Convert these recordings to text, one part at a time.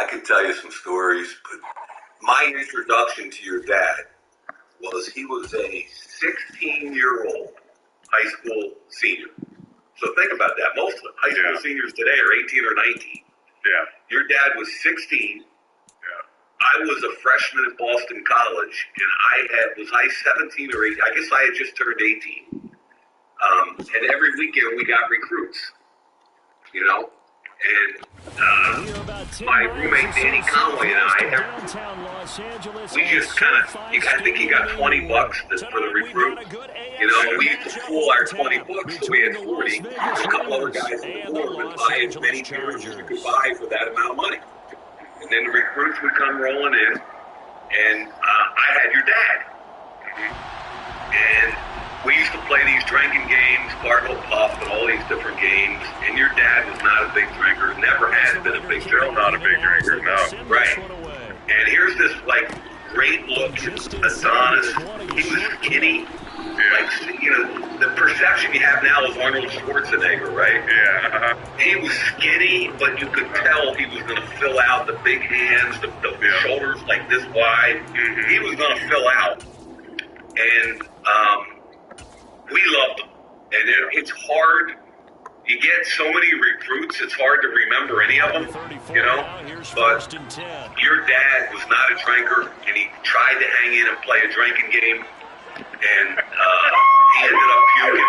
I could tell you some stories, but my introduction to your dad was he was a 16-year-old high school senior. So think about that. Most of high school seniors today are 18 or 19. Yeah. Your dad was 16. Yeah. I was a freshman at Boston College, and was I 17 or 18? I guess I had just turned 18. And every weekend we got recruits, you know. And my roommate Danny Conway and I, we just kind of, I think he got $20 for the recruit. You know, we used to pool our $20, so we had 40. A couple other guys in the pool would buy as many beers as you could buy for that amount of money. And then the recruits would come rolling in, and I had your dad. And we used to play these drinking games, Bartle Puff, and all these different games. And your dad was not a big drinker, never has been a big drinker. Still not a big drinker, no. Right. And here's this, like, great-looking Adonis. He was skinny. Like, you know, the perception you have now is Arnold Schwarzenegger, right? Yeah. He was skinny, but you could tell he was going to fill out the big hands, the shoulders like this wide. He was going to fill out. And we loved him. And it's hard. You get so many recruits, it's hard to remember any of them, you know? But your dad was not a drinker, and he tried to hang in and play a drinking game, and he ended up puking.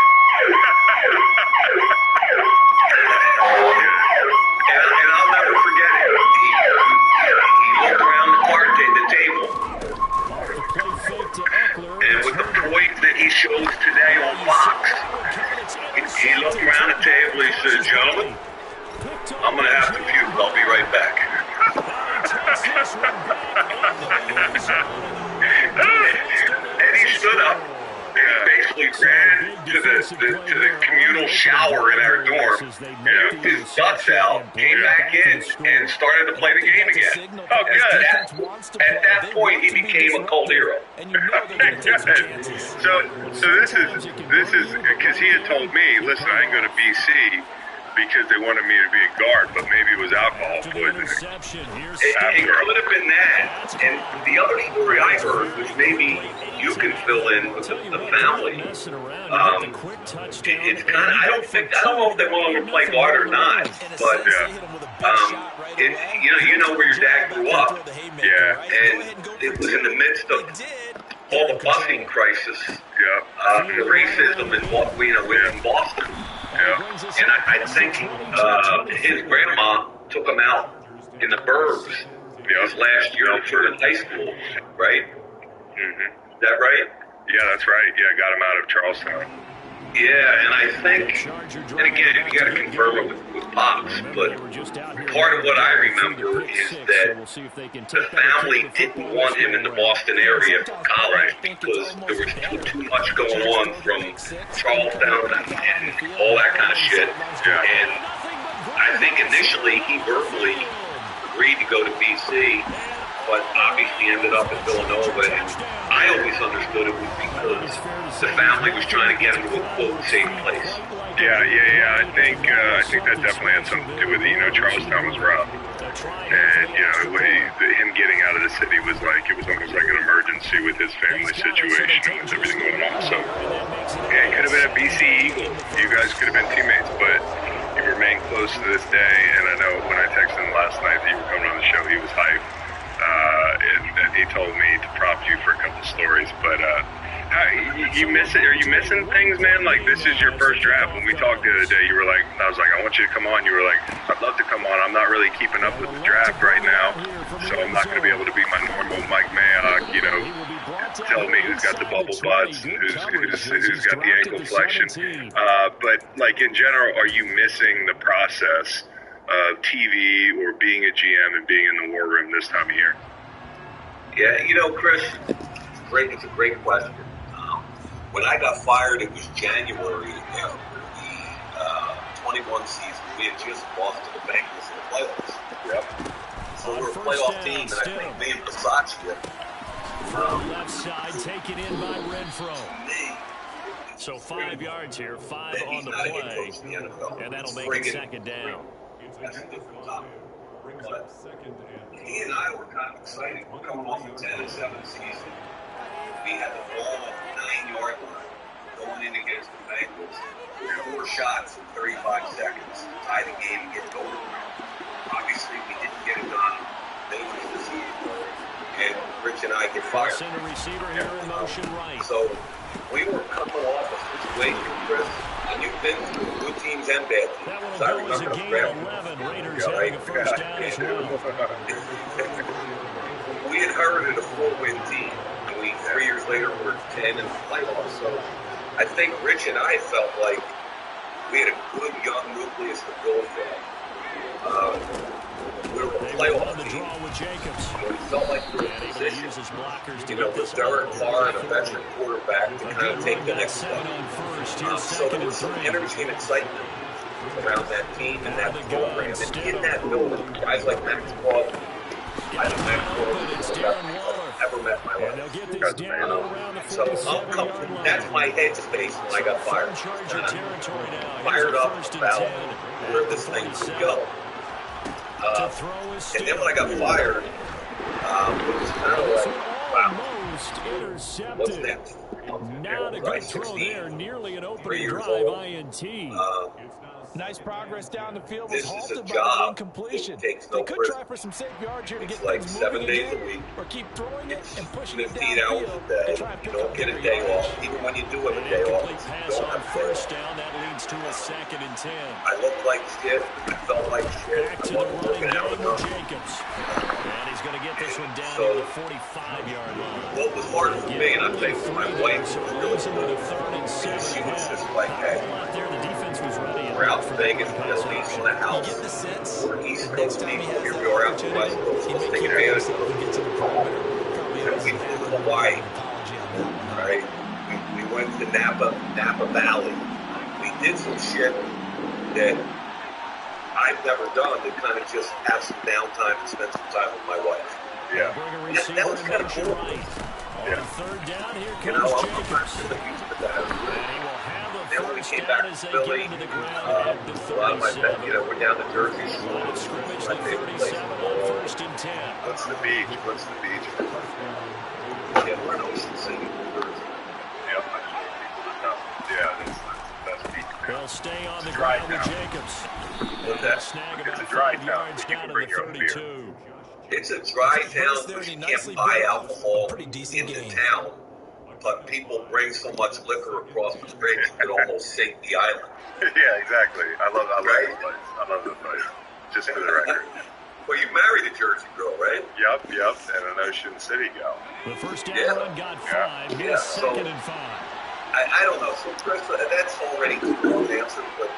And I'll never forget it. He looked around the table, and with the poise that he shows today on Fox, he looked around the table, he said, "Gentlemen, I'm going to have to puke. I'll be right back." And he stood up and basically ran to the communal shower in our dorm, his guts out, came back in, and started to play the game again. Oh, good. At that point, he became a cult hero. Good. So this is because he had told me, listen, I didn't go to BC because they wanted me to be a guard, but maybe it was alcohol poisoning. It could have been that. And the other story I heard, which maybe you can fill in with the family, it's kind of, I don't know if they want him to play guard or not, but you know where your dad grew up, and it was in the midst of all the busing crisis, the racism in Boston. And I think his grandma took him out in the burbs his last year in high school, right? Is that right? Yeah, that's right. Yeah, got him out of Charlestown. Yeah, and I think, and again, you got to confirm it with Pops, but part of what I remember is that the family didn't want him in the Boston area for college because there was too much going on from Charlestown and all that kind of shit. And I think initially he verbally agreed to go to BC, but obviously ended up in Villanova, and I always understood it was because the family was trying to get him to a quote safe place. Yeah. I think that definitely had something to do with it. You know, Charlestown was rough, and him getting out of the city was like, it was almost like an emergency with his family situation and with everything going on. So yeah, he could have been a BC Eagle. You guys could have been teammates, but you remain close to this day. And I know when I texted him last night that you were coming on the show, he was hyped. And he told me to prompt you for a couple stories, but you miss it? Are you missing things, man? Like, this is your first draft. When we talked the other day, you were like, I was like, I want you to come on. You were like, I'd love to come on. I'm not really keeping up with the draft right now, so I'm not going to be able to be my normal Mike Mayock, tell me who's got the bubble butts and who's got the ankle flexion. But like in general, are you missing the process of TV or being a GM and being in the war room this time of year? Yeah, Chris, it's a great question. When I got fired, it was January after the 21 season. We had just lost to the Bengals in the playoffs. Yep. So we were a playoff team, and I think me and Versace. Left side, taken in by Renfro. So 5 yards here, 5 on the play, and that'll make it second down. but he and I were kind of excited. We're coming off a 10-7 season. We had the ball off the 9-yard line going in against the Bengals. 4 shots in 35 seconds, tie the game and get it over. Obviously, we didn't get it done. They was the season, and Rich and I get fired. Send a receiver here in motion right. So we were coming off a situation, Chris, and you've been through good teams and bad teams. That one So I will go as a remember gain of 11. Raiders having a first down as well. We inherited a 4-win team, and 3 years later we're 10 in the playoffs. So I think Rich and I felt like we had a good young nucleus to build from. We were a playoff team. We felt like we were in position. With Derek Carr and a veteran quarterback to kind of take the next step. So there was some energy and excitement around that team and that program. And in that building, guys like Max Crosby, I don't I've ever met in my life. So that's my headspace when I got fired. Fired up about where this thing could go. And then when I got fired, it was kind of like, wow, what's next? Not a good throw there, nearly an opening drive INT. Nice progress down the field. Was halted by that incompletion. They could try for some safe yards here to get like things 7 moving days again, a week. or keep throwing it and pushing 15 it hours downfield a day. and try and You pick don't up get a every day yard. off. Even when you do have a day off, you pass don't on have first down. That leads to a 2nd and 10. I looked like shit. I felt like shit. Back I to the wasn't running working out game with enough. Jacobs. And he's going to get this one down So, to the 45-yard line. What was hard for me, and I think for my wife, So was really losing with a 3rd and 7. she was just like, hey, Out there, the defense was ready. we're out in Vegas, we got leads on the house. You get the sense We're East next Coast time he people, has here that we are out in the opportunity, West Coast, he let's may take keep advantage himself and of get to the it. perimeter. Probably And we flew to Hawaii, all right? We went to Napa Valley. We did some shit that I've never done to kind of just have some downtime and spend some time with my wife. Yeah. Bring a And receiver that was in kind of motion cool. right. On 3rd down, here You know, comes I'm not Jacobs. really used to that. And he will have the Then when we first came down back as to they Philly, get into the ground at the a lot of my 37. friends, we're down the Jersey Line Shore. of scrimmage, My the favorite place 37 in the on world. 1st and 10. What's the beach? What's the beach? Yeah, we're in Ocean City, New Jersey. Yep, I just want people to know. Yeah, that's the best beach. They'll stay on the Dry ground with town. Jacobs. What's that? Snag It's about a dry 5 town, yards but you down can to bring the your own beer. 32. It's a dry town, there but you and he can't nicely buy built up alcohol a pretty decent in the game. town. But people bring so much liquor across the bridge, you could almost sink the island. Yeah, exactly. I love Right? this place. I love this place. Just for the record. Well, you married a Jersey girl, right? Yep, and an Ocean City gal. The first down Yeah. run got 5. Yeah, Here's so- 2nd and 5. I don't know. So, Chris, that's already too long an answer, but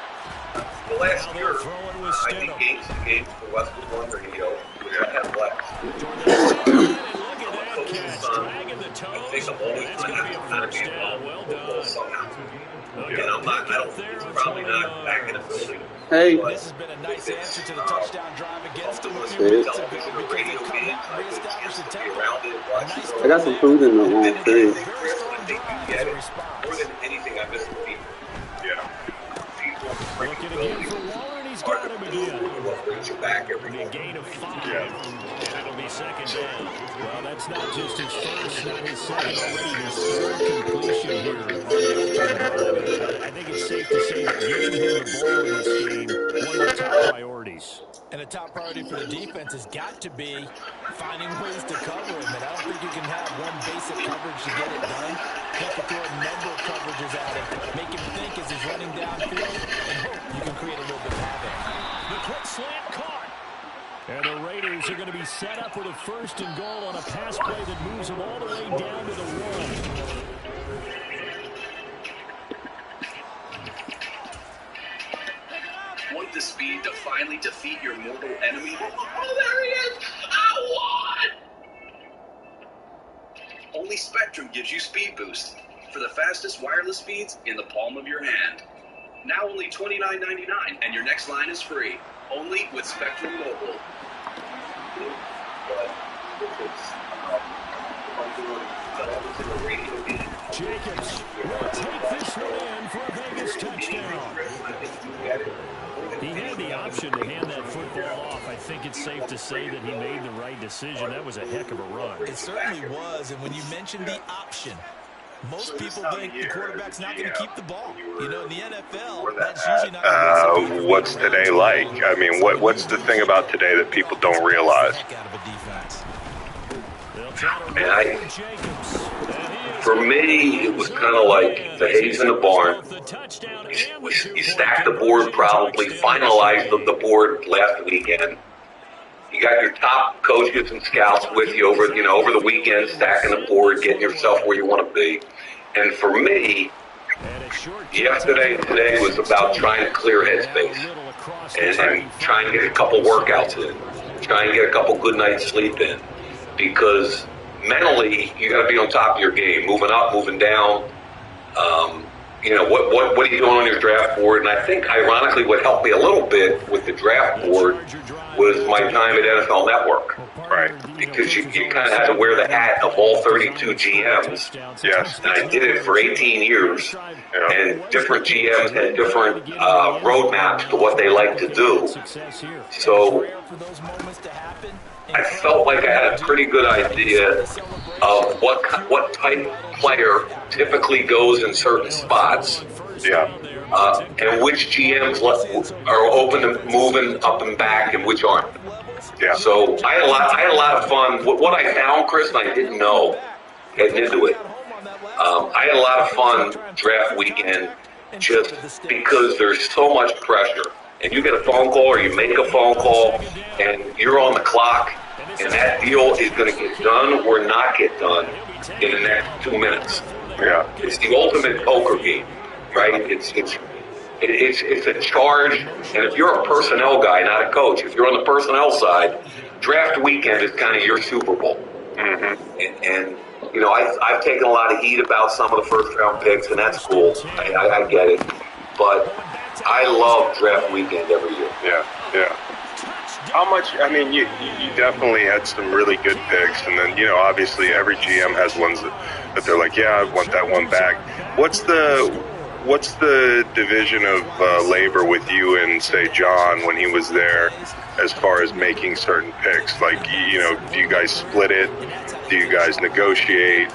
the last Now year, they'll throw it with I did games for Westwood One Radio, which I have left. Jordan Stetson, and look at that Coach's catch. son. Dragging the I toes. think I'm always That's going going to to be have a to kind of first be down. involved Well with football done. somehow. Okay, And I'm not, pick up it's there on probably 20 not back in the building. Hey. But This has been a nice if answer it's, to the touchdown drive against them a something few with weeks ago television or because radio they've come games, out I and get a chance reestablished a to be tempo. around it, watch Nice it. I got some food in the And then fridge. anything, Chris, I think you get it. More than anything, I miss the people. Yeah. People Looking again for Waller, and he's got him again. what brings you back every It'll be a day. gain of 5. Yeah. And it'll be 2nd down. Well, that's not just his first, not his second, already his 3rd completion here on the opening drive. I think it's safe to say that getting him the ball in this game, one of the top priorities. And a top priority for the defense has got to be finding ways to cover him. And I don't think you can have one basic coverage to get it done. You have to throw a number of coverages at him, make him think as he's running downfield, and hope you can create a little bit of havoc. The quick slant caught. And the Raiders are going to be set up with a 1st and goal on a pass play that moves them all the way down to the 1. Want the speed to finally defeat your mortal enemy? Oh, there he is! I won! Only Spectrum gives you Speed Boost for the fastest wireless speeds in the palm of your hand. Now only $29.99, and your next line is free. Only with Spectrum Mobile. But if it's Jacobs will take this one in for a Vegas touchdown. He had the option to hand that football off. I think it's safe to say that he made the right decision. That was a heck of a run. It certainly was, and when you mentioned the option, most people think the quarterback's not going to keep the ball. You know, in the NFL, that's usually not going to be what's today like? I mean, what's the thing about today that people don't realize? For me, it was kind of like the haze in the barn. You stacked the board, probably finalized the board last weekend. You got your top coaches and scouts with you over the weekend, stacking the board, getting yourself where you want to be. And for me, yesterday and today was about trying to clear headspace and trying to get a couple workouts in, trying to get a couple good nights sleep in, because mentally you got to be on top of your game, moving up, moving down. What are you doing on your draft board? And I think, ironically, what helped me a little bit with the draft board was my time at NFL Network. Right. Because you kind of had to wear the hat of all 32 GMs. Yes. And I did it for 18 years. And different GMs had different roadmaps to what they like to do. So I felt like I had a pretty good idea of what type of player typically goes in certain spots. Yeah. And which GMs are open to moving up and back and which aren't. Yeah. So I had a lot of fun. What I found, Chris, and I didn't know heading into it, I had a lot of fun draft weekend just because there's so much pressure. And you get a phone call or you make a phone call and you're on the clock, and that deal is going to get done or not get done in the next 2 minutes. Yeah. It's the ultimate poker game, right? It's a charge, and if you're a personnel guy, not a coach, if you're on the personnel side, draft weekend is kind of your Super Bowl. Mm-hmm. And I've taken a lot of heat about some of the first-round picks, and that's cool. I get it. But I love draft weekend every year. Yeah. How much, I mean, you definitely had some really good picks, and then, obviously every GM has ones that they're like, yeah, I want that one back. What's the division of labor with you and, say, John when he was there as far as making certain picks? Like, do you guys split it? Do you guys negotiate?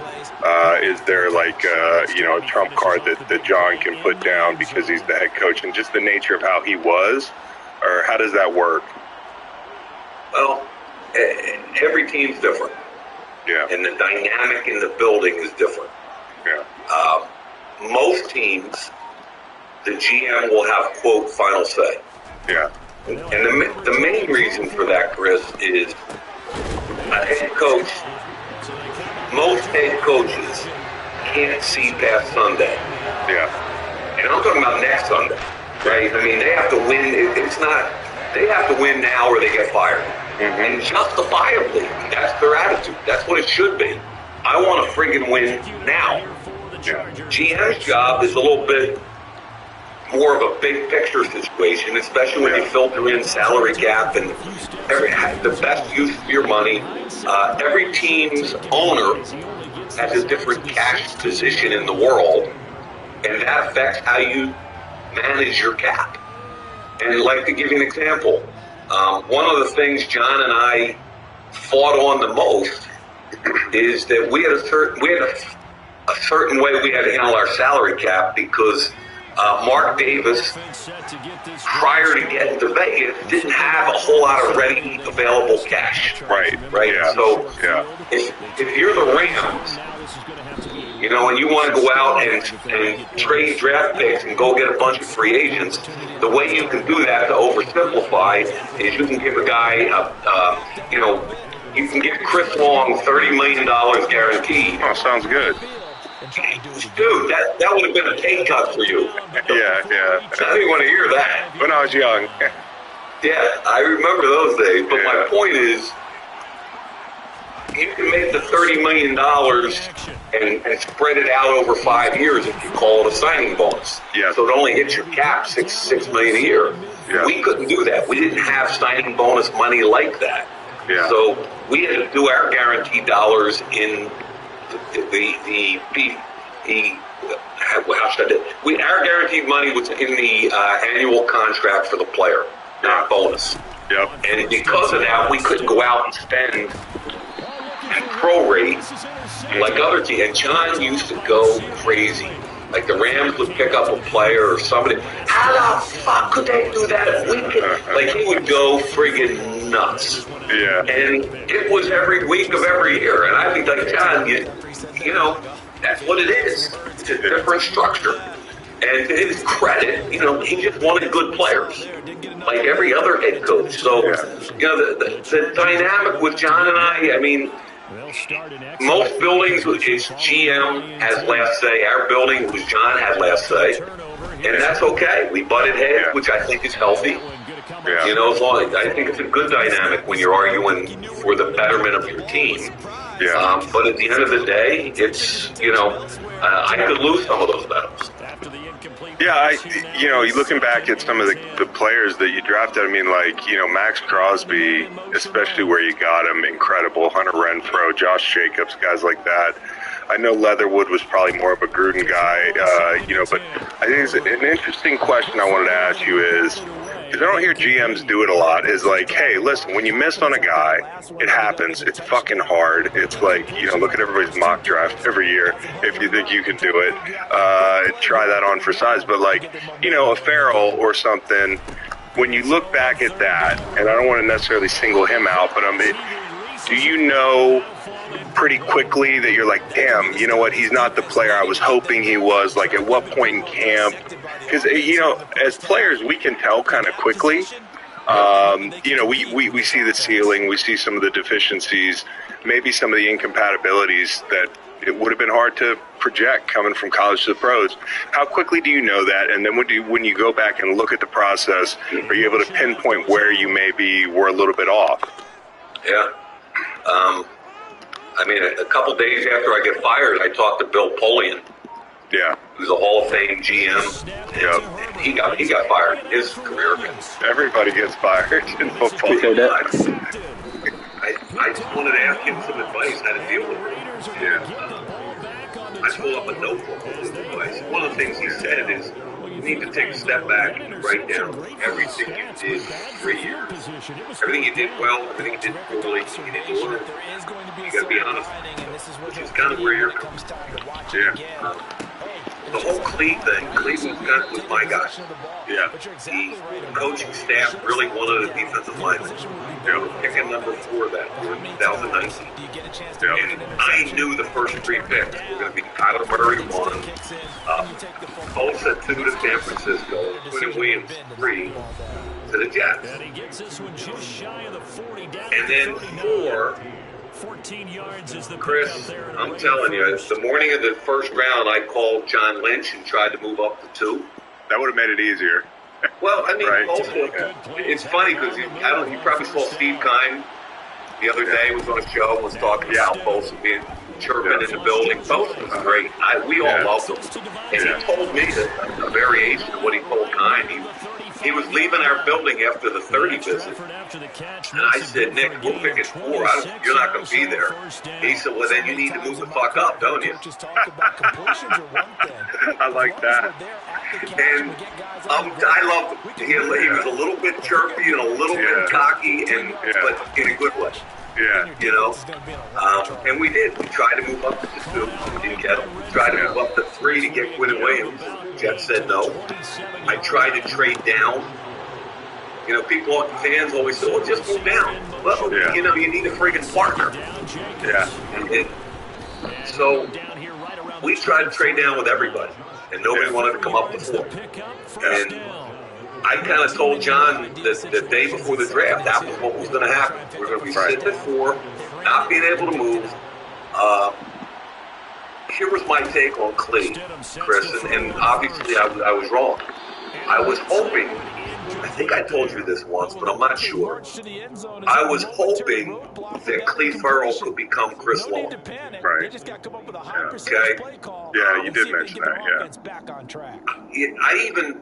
Is there like, a trump card that John can put down because he's the head coach and just the nature of how he was? Or how does that work? Well, every team's different. Yeah. And the dynamic in the building is different. Yeah. Most teams, the GM will have, quote, final say. Yeah. And the main reason for that, Chris, is a head coach, most head coaches can't see past Sunday. Yeah. And I'm talking about next Sunday, right? I mean, they have to win. They have to win now or they get fired. Mm-hmm. And justifiably, that's their attitude. That's what it should be. I want to friggin' win now. Yeah. GM's job is a little bit more of a big picture situation, especially when you filter in salary cap and the best use of your money. Every team's owner has a different cash position in the world, and that affects how you manage your cap. And I'd like to give you an example. One of the things John and I fought on the most is that we had a certain way we had to handle our salary cap because Mark Davis, prior to getting to Vegas, didn't have a whole lot of ready available cash. Right. Yeah. So if you're the Rams, and you want to go out and trade draft picks and go get a bunch of free agents, the way you can do that, to oversimplify, is you can give a guy, you can give Chris Long $30 million guaranteed. Oh, sounds good. Dude, that would have been a pay cut for you. Yeah. I didn't want to hear that. When I was young. Yeah, I remember those days. But my point is, you can make the $30 million and spread it out over 5 years if you call it a signing bonus. Yeah. So it only hits your cap $6 million a year. Yeah. We couldn't do that. We didn't have signing bonus money like that. Yeah. So we had to do our guaranteed dollars in how should I do? Our guaranteed money was in the annual contract for the player, not bonus. Yep. And because of that, we couldn't go out and spend and prorate like other teams. And John used to go crazy. Like the Rams would pick up a player or somebody. How the fuck could they do that? Like he would go friggin' nuts. Yeah. And it was every week of every year. And I'd be like, John, you know, that's what it is. It's a different structure. And to his credit, he just wanted good players, like every other head coach. So, the dynamic with John and I mean, most buildings is GM has last say. Our building was John had last say. And that's okay. We butted heads, which I think is healthy. Yeah. As long as I think it's a good dynamic when you're arguing for the betterment of your team. Yeah. But at the end of the day, it's, I could lose some of those battles. Yeah, you looking back at some of the players that you drafted, I mean, like, Max Crosby, especially where you got him, incredible. Hunter Renfrow, Josh Jacobs, guys like that. I know Leatherwood was probably more of a Gruden guy, but I think it's an interesting question I wanted to ask you is, because I don't hear GMs do it a lot, is like, hey, listen, when you missed on a guy, it happens. It's fucking hard. It's like, look at everybody's mock draft every year. If you think you can do it, try that on for size. But like, a Farrell or something, when you look back at that, and I don't want to necessarily single him out, but do you know pretty quickly that you're like, damn, you know what, he's not the player I was hoping he was? Like, at what point in camp? Because, as players, we can tell kind of quickly. We see the ceiling, we see some of the deficiencies, maybe some of the incompatibilities that it would have been hard to project coming from college to the pros. How quickly do you know that? And then when you go back and look at the process, are you able to pinpoint where you maybe were a little bit off? Yeah. A couple days after I get fired, I talked to Bill Polian. Yeah. Who's a Hall of Fame GM. Yeah. He got fired. His career. Everybody gets fired in football. I just wanted to ask him some advice how to deal with it. Yeah. I pulled up a notebook with his advice. One of the things he said is, you need to take a step back and write down everything you did for 3 years. Everything you did well, everything you did poorly, you didn't learn. You got to be honest, which is kind of where you're coming from. Yeah. The whole Cleve thing, Cleve was my guy. Yeah. The coaching staff really wanted a defensive lineman. They were picking number 4 that year in 2019. Yeah. And I knew the first 3 picks were going to be Kyler Murray 1, Bosa 2 to San Francisco, Quinn Williams 3 to the Jets. And then 4. 14 yards is the Chris, I'm telling you, the morning of the first round, I called John Lynch and tried to move up to 2. That would have made it easier. Well, Right. Also, it's funny because you probably saw Steve Kine the other day was on a show and was talking about Bosa being chirping in the building. Bosa was great. We all loved him. And he told me that a variation of what he told Kine. He was leaving our building after the 30 visit. And I said, Nick, we'll pick at 4. You're not going to be there. He said, well, then you need to move the fuck up, don't you? I like that. And I loved him. He was a little bit chirpy and a little bit cocky, but in a good way. Yeah. And we did. We tried to move up to the 2. We didn't get him. We tried to move up to 3 to get Quinn Williams. Jets said no. I tried to trade down. Fans always say, well, just move down. Well, you need a friggin' partner. Yeah. So we tried to trade down with everybody, and nobody wanted to come up to 4. And I kind of told John the day before the draft that was what was going to happen. We're going to be sitting at 4, not being able to move. Here was my take on Clee, Chris, and obviously I was wrong. I was hoping, I think I told you this once, but I'm not sure. I was hoping that Clee Farrell could become Chris Long. Right. Yeah. Okay. Yeah, you did mention that, I even,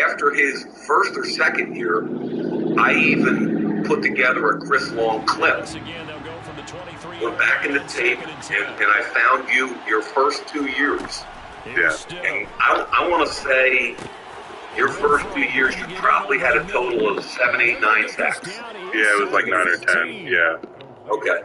after his first or second year, I even put together a Chris Long clip. Once again, they'll go from the 23. We're back in the tape, and I found your first 2 years. Yeah. And I want to say your first 2 years, you probably had a total of 7, 8, 9 sacks. Yeah, it was like 9 or 10. Yeah. Okay.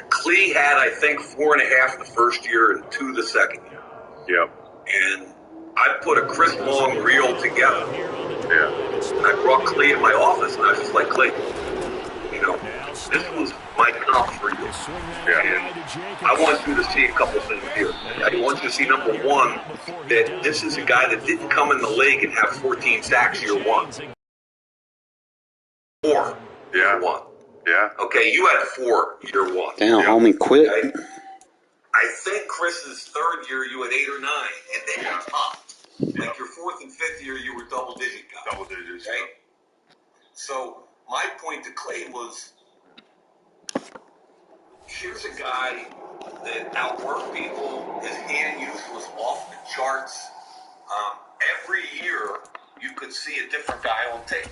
Clee had, I think, 4.5 the first year and 2 the second year. Yep. And I put a Chris Long reel together. Yeah. And I brought Clee in my office, and I was just like, Clee, this was my comp for you. Yeah. And I want you to see a couple things here. I want you to see, number one, that this is a guy that didn't come in the league and have 14 sacks year one. 4 year one. Yeah. Okay, you had 4 year one. Damn, homie, quit. Okay? I think Chris's third year, you had 8 or 9, and then you popped. Like your 4th and 5th year, you were double-digit guys. Double digits. Okay? So my point to Clay was, here's a guy that outworked people. His hand use was off the charts. Every year, you could see a different guy on tape.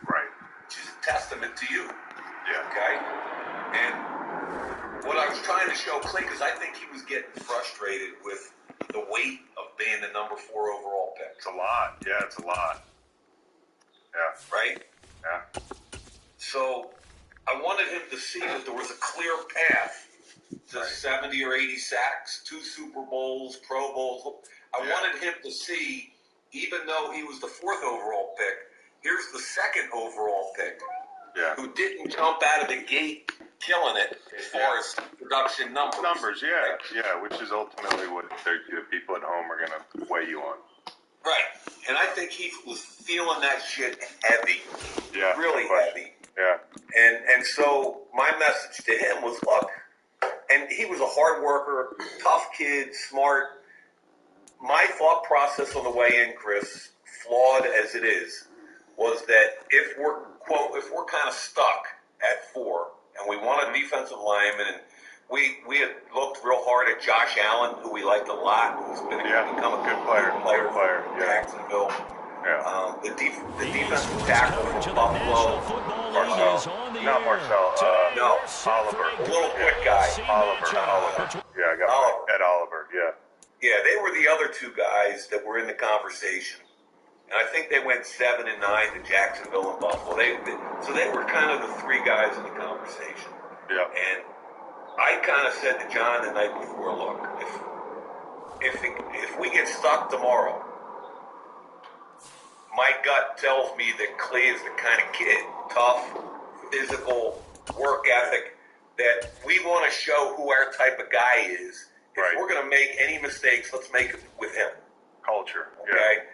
Right. Which is a testament to you. Yeah. Okay? And what I was trying to show Clay, because I think he was getting frustrated with the weight of being the number 4 overall pick. It's a lot. Yeah, it's a lot. Yeah. Right? Yeah. So I wanted him to see that there was a clear path to 70 or 80 sacks, 2 Super Bowls, Pro Bowls. I wanted him to see, even though he was the 4th overall pick, here's the 2nd overall pick, who didn't jump out of the gate killing it as far as production numbers. Yeah, which is ultimately what the people at home are going to weigh you on. Right. And I think he was feeling that shit heavy. Yeah. Really heavy. Yeah. And so my message to him was, look, and he was a hard worker, tough kid, smart. My thought process on the way in, Chris, flawed as it is, was that if we're kind of stuck at 4 and we want a defensive lineman, and we had looked real hard at Josh Allen, who we liked a lot, who's become a good player for Jacksonville. Yeah. The defensive tackle from Buffalo, not Marcel. no, Oliver. a little quick guy. Oliver. Yeah, I got Ed Oliver. Yeah. Yeah, they were the other 2 guys that were in the conversation. And I think they went 7 and 9 to Jacksonville and Buffalo. So they were kind of the 3 guys in the conversation. Yeah. And I kind of said to John the night before, look, if we get stuck tomorrow, my gut tells me that Clay is the kind of kid, tough, physical, work ethic, that we want to show who our type of guy is. If we're going to make any mistakes, let's make it with him. Culture. Okay? Yeah.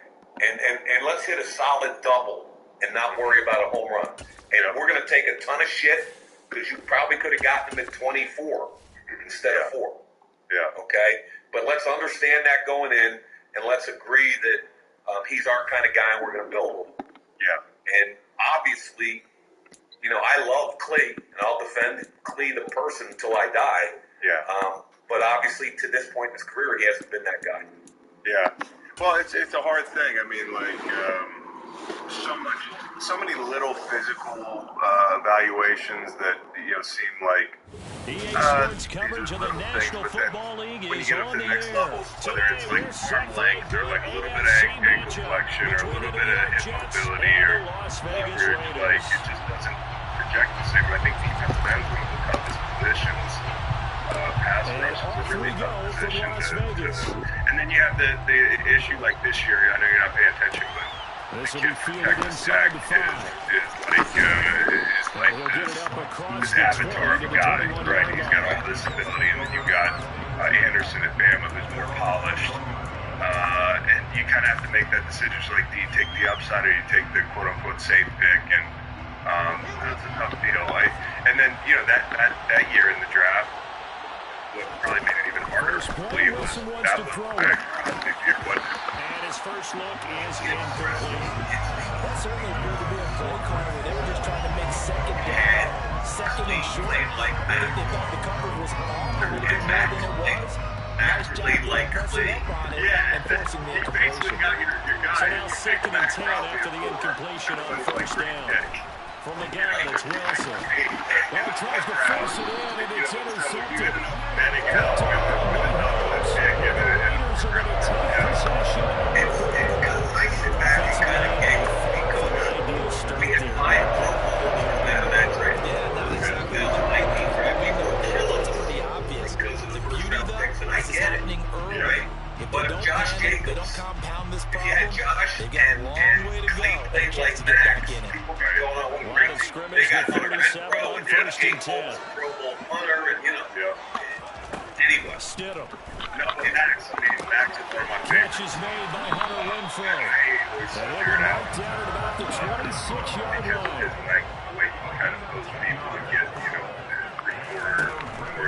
And let's hit a solid double and not worry about a home run. And we're going to take a ton of shit because you probably could have gotten him at 24 instead of 4. Yeah. Okay? But let's understand that going in, and let's agree that he's our kind of guy and we're going to build him. Yeah. And obviously, I love Clee, and I'll defend Clee the person until I die. Yeah. But obviously, to this point in his career, he hasn't been that guy. Yeah. Well, it's a hard thing. I mean, like, so many little physical evaluations that seem like Sports coverage of the National Football League when you is get up on to the the next air. level, whether it's like arm length or like a little bit of ankle flexion or a little bit of hip mobility or whatever, it just doesn't project the same. I think defensive ends one of the toughest positions. Pass rush is a really tough position. And then you have the issue like this year. I know you're not paying attention, but This the will be kid fielded protecting inside sack the 5. is like this avatar of a guy, right? He's got all this ability, and then you've got Anderson at Bama, who's more polished. And you kind of have to make that decision. So, like, do you take the upside or you take the quote-unquote safe pick? And that's a tough deal. And then, that year in the draft, what probably made it even harder for Clee was that was And his first look is incomplete. That certainly appeared to be a play call where they were just trying to make second down, second and short. I think they thought the coverage was off a little bit more than it was. Nice job Like pressing up on it and forcing the incompletion. got your guy. So now 2nd and 10 after the incompletion on first down. From the gun, it's Wilson. Well, he tries to force it in, and it's intercepted. Picked up by Mahomes. The Raiders are going to take possession on the football. We can buy a football out of that trade. Yeah, not exactly. It's pretty obvious. The beauty, though, is it's happening early. Right? If But they don't Josh panic, they don't Jacobs, compound this if problem, you had Josh they got a and long way to go Clean and a played chance like to get back Max, in it. people are going on Line of crazy. scrimmage They got with 37 Pro on and first and 10. Pro Bowl punter, and you know. Anyway, Stidham. Max is one of my Catch is made by Hunter Renfrow. And he'll be marked down at about the 26-yard line.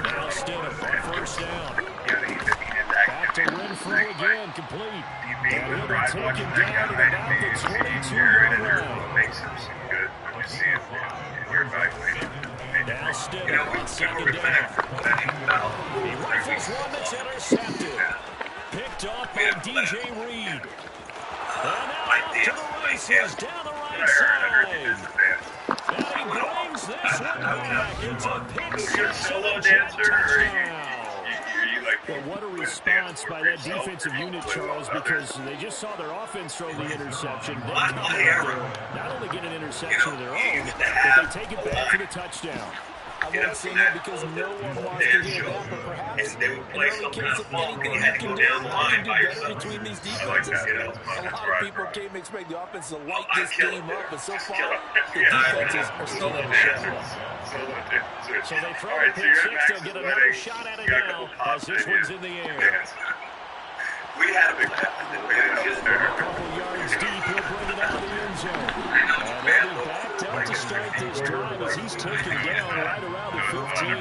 Now Stidham on first down. Back to Renfrow again, complete. And he'll be taken down at about the 22-yard line. Now Stidham on second down. He rifles one that's intercepted. Picked off by DJ Reed. And now off to the races down the right side. And he brings this one back. It's a pick six and a jet touchdown. Well, what a response by that defensive unit, Charles, because they just saw their offense throw the interception. They come out there, not only get an interception of their own, but they take it back for the touchdown. I won't say that because no one wants to hear that, but perhaps in early case of anything you can do, I can do better between these defenses. A lot of people came expect the offense to light this game up, but so far, the defenses are still in the show. So they throw the pick six. They'll get another shot at it now as this one's in the air. we had a big advantage. A couple yards deep, he'll bring it out of the end zone. And they'll be backed up to start this drive as he's taken down right around the 15.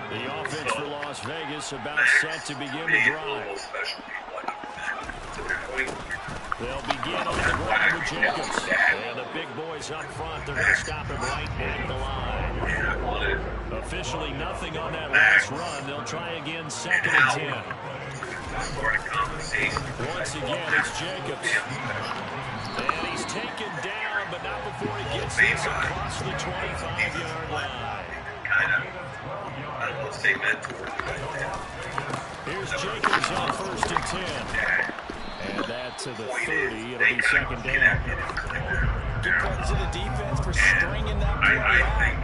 The offense for Las Vegas about set to begin the drive. They'll begin on the ground with Jacobs. And the big boys up front, they're going to stop him right at the line. Officially nothing on that last run. They'll try again, second and 10. Once again, it's Jacobs. And he's taken down, but not before he gets this across the 25-yard line. Here's Jacobs on first and 10. And that to the 30. It'll be second down. Good credit to the defense for stringing that play out, and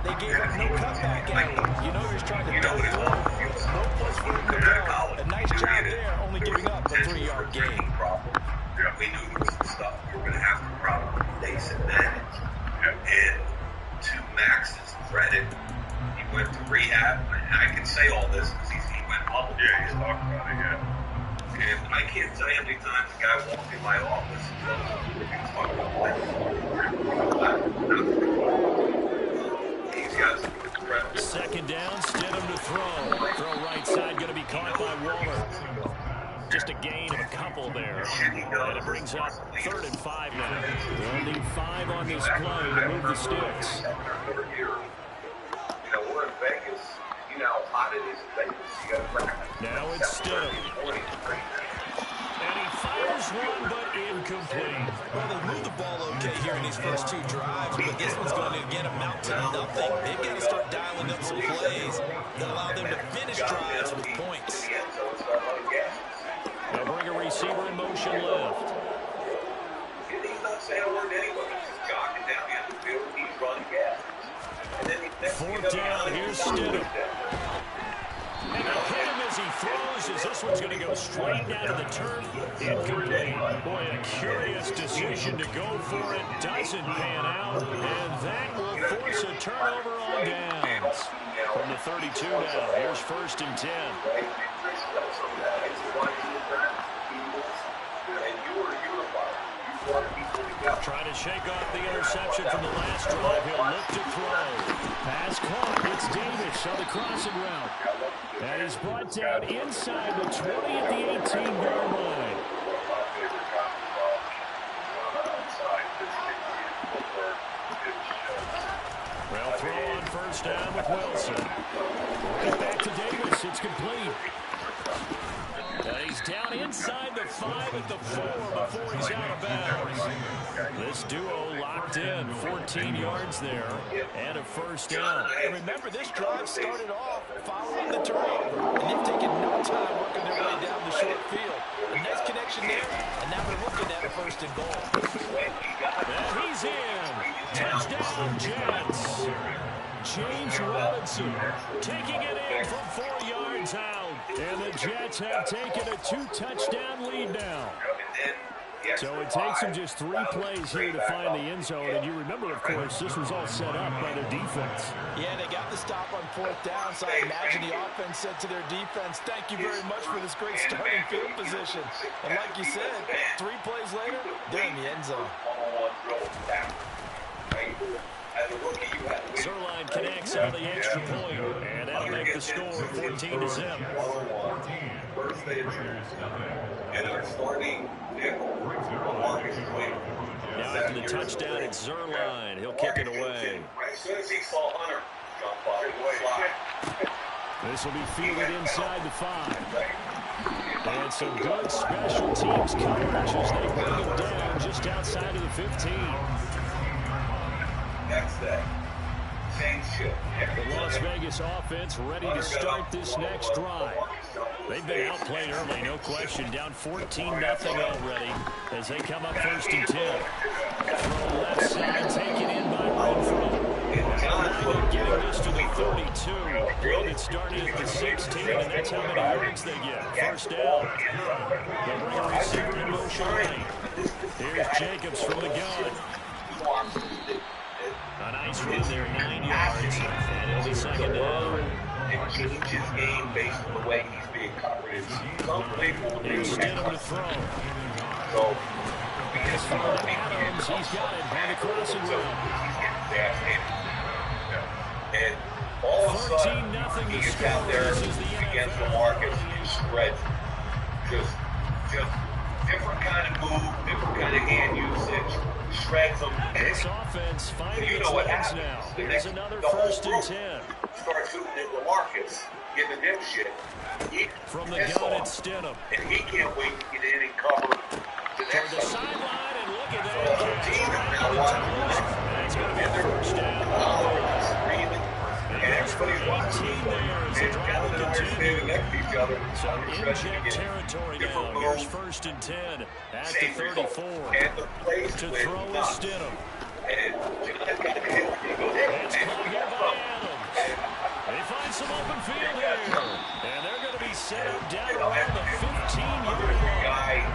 they gave up no cutback at it. You know you're trying to go through. No place for him to go. A nice job there, only giving up a 3-yard gain. We knew there was some stuff we were going to have to probably face and manage. And to Max's credit, he went to rehab. I can say all this because he went all the way. Yeah, he's talked about it, yeah. And I can't tell you how many times the guy walked in my office and these guys are incredible. Second down, Stidham to throw. Throw right side, going to be caught by Waller. Just a gain of a couple there. And it brings up 3rd and 5 now. They'll need 5 on this play to move the sticks. You know, we're in Vegas. You know how hot it is in Vegas. You got to practice. Now it's Stidham. And he fires one, but incomplete. Well, they moved the ball okay here in these first 2 drives, but this one's going to again amount to nothing. They've got to start dialing up some plays that allow them to finish drives with points. They'll bring a receiver in motion left. He's not saying a word to anybody. He's jogging down the end of the field. He's running gas. And then Fourth down, here's Stidham. And they'll hit him as he throws, as this one's going to go straight down to the turf. Incomplete. Boy, a curious decision to go for it. Doesn't pan out. And that will force a turnover on downs. From the 32 now, here's 1st and 10. Trying to shake off the interception from the last drive. He'll look to throw. Pass caught. It's Davis on the crossing route. And he's brought down inside the 20 at the 18-yard line. They'll throw on first down with Wilson. Right back to Davis. It's complete. And he's down inside the 5 at the 4 before he's out of bounds. This duo locked in, 14 yards there, and a first down. And remember, this drive started off following the turnover, and they've taken no time working their way down the short field. A nice connection there, and now they're looking at a first and goal. And he's in. Touchdown, Jets. James Robinson taking it in from 4 yards out. And the Jets have taken a 2-touchdown lead now. So it takes them just 3 plays here to find the end zone. And you remember, of course, this was all set up by their defense. Yeah, they got the stop on 4th down, so I imagine the offense said to their defense, thank you very much for this great starting field position. And like you said, 3 plays later, they're in the end zone. Zerline connects on the extra point, and that'll make the score 14-0. Now after the touchdown, it's Zerline. He'll kick it away. This will be fielded inside the 5. And some good special teams coverage as they bring him down just outside of the 15. That's that. Same shit. The Las Vegas offense ready to start this next drive. They've been outplayed early, no question. Down 14-0 already as they come up 1st and 10. Throw left side, taken in by Renfro. Getting this to the 32. Well, it started at the 16, and that's how many yards they get. First down. They'll bring a receiver in motion right. Here's Jacobs from the gun. A nice run there, 9 yards, and it'll be second down. It changes his game based on the way he's being covered. It's unbelievable. Instead of the throw. So, As far as Adams, he's got it on the crossing route. And all of a sudden, 14-0 he gets out there against the Marcus and spreads. Just different kind of move, different kind of hand usage. Shreds them. This offense finding its legs now. Here's another 1st and 10. Start shooting at LaMarcus, getting the dipshit. From the gun at Stidham. And he can't wait to get in and cover Toward the sideline, and look at that. That's going to be a first down. And everybody's watching there as the drive will continue. So in-jet territory now. Here's 1st and 10 at the 34. To throw is Stidham. It's caught here by Adams. They find some open field here. And they're going to be set up down around the 15-yard line.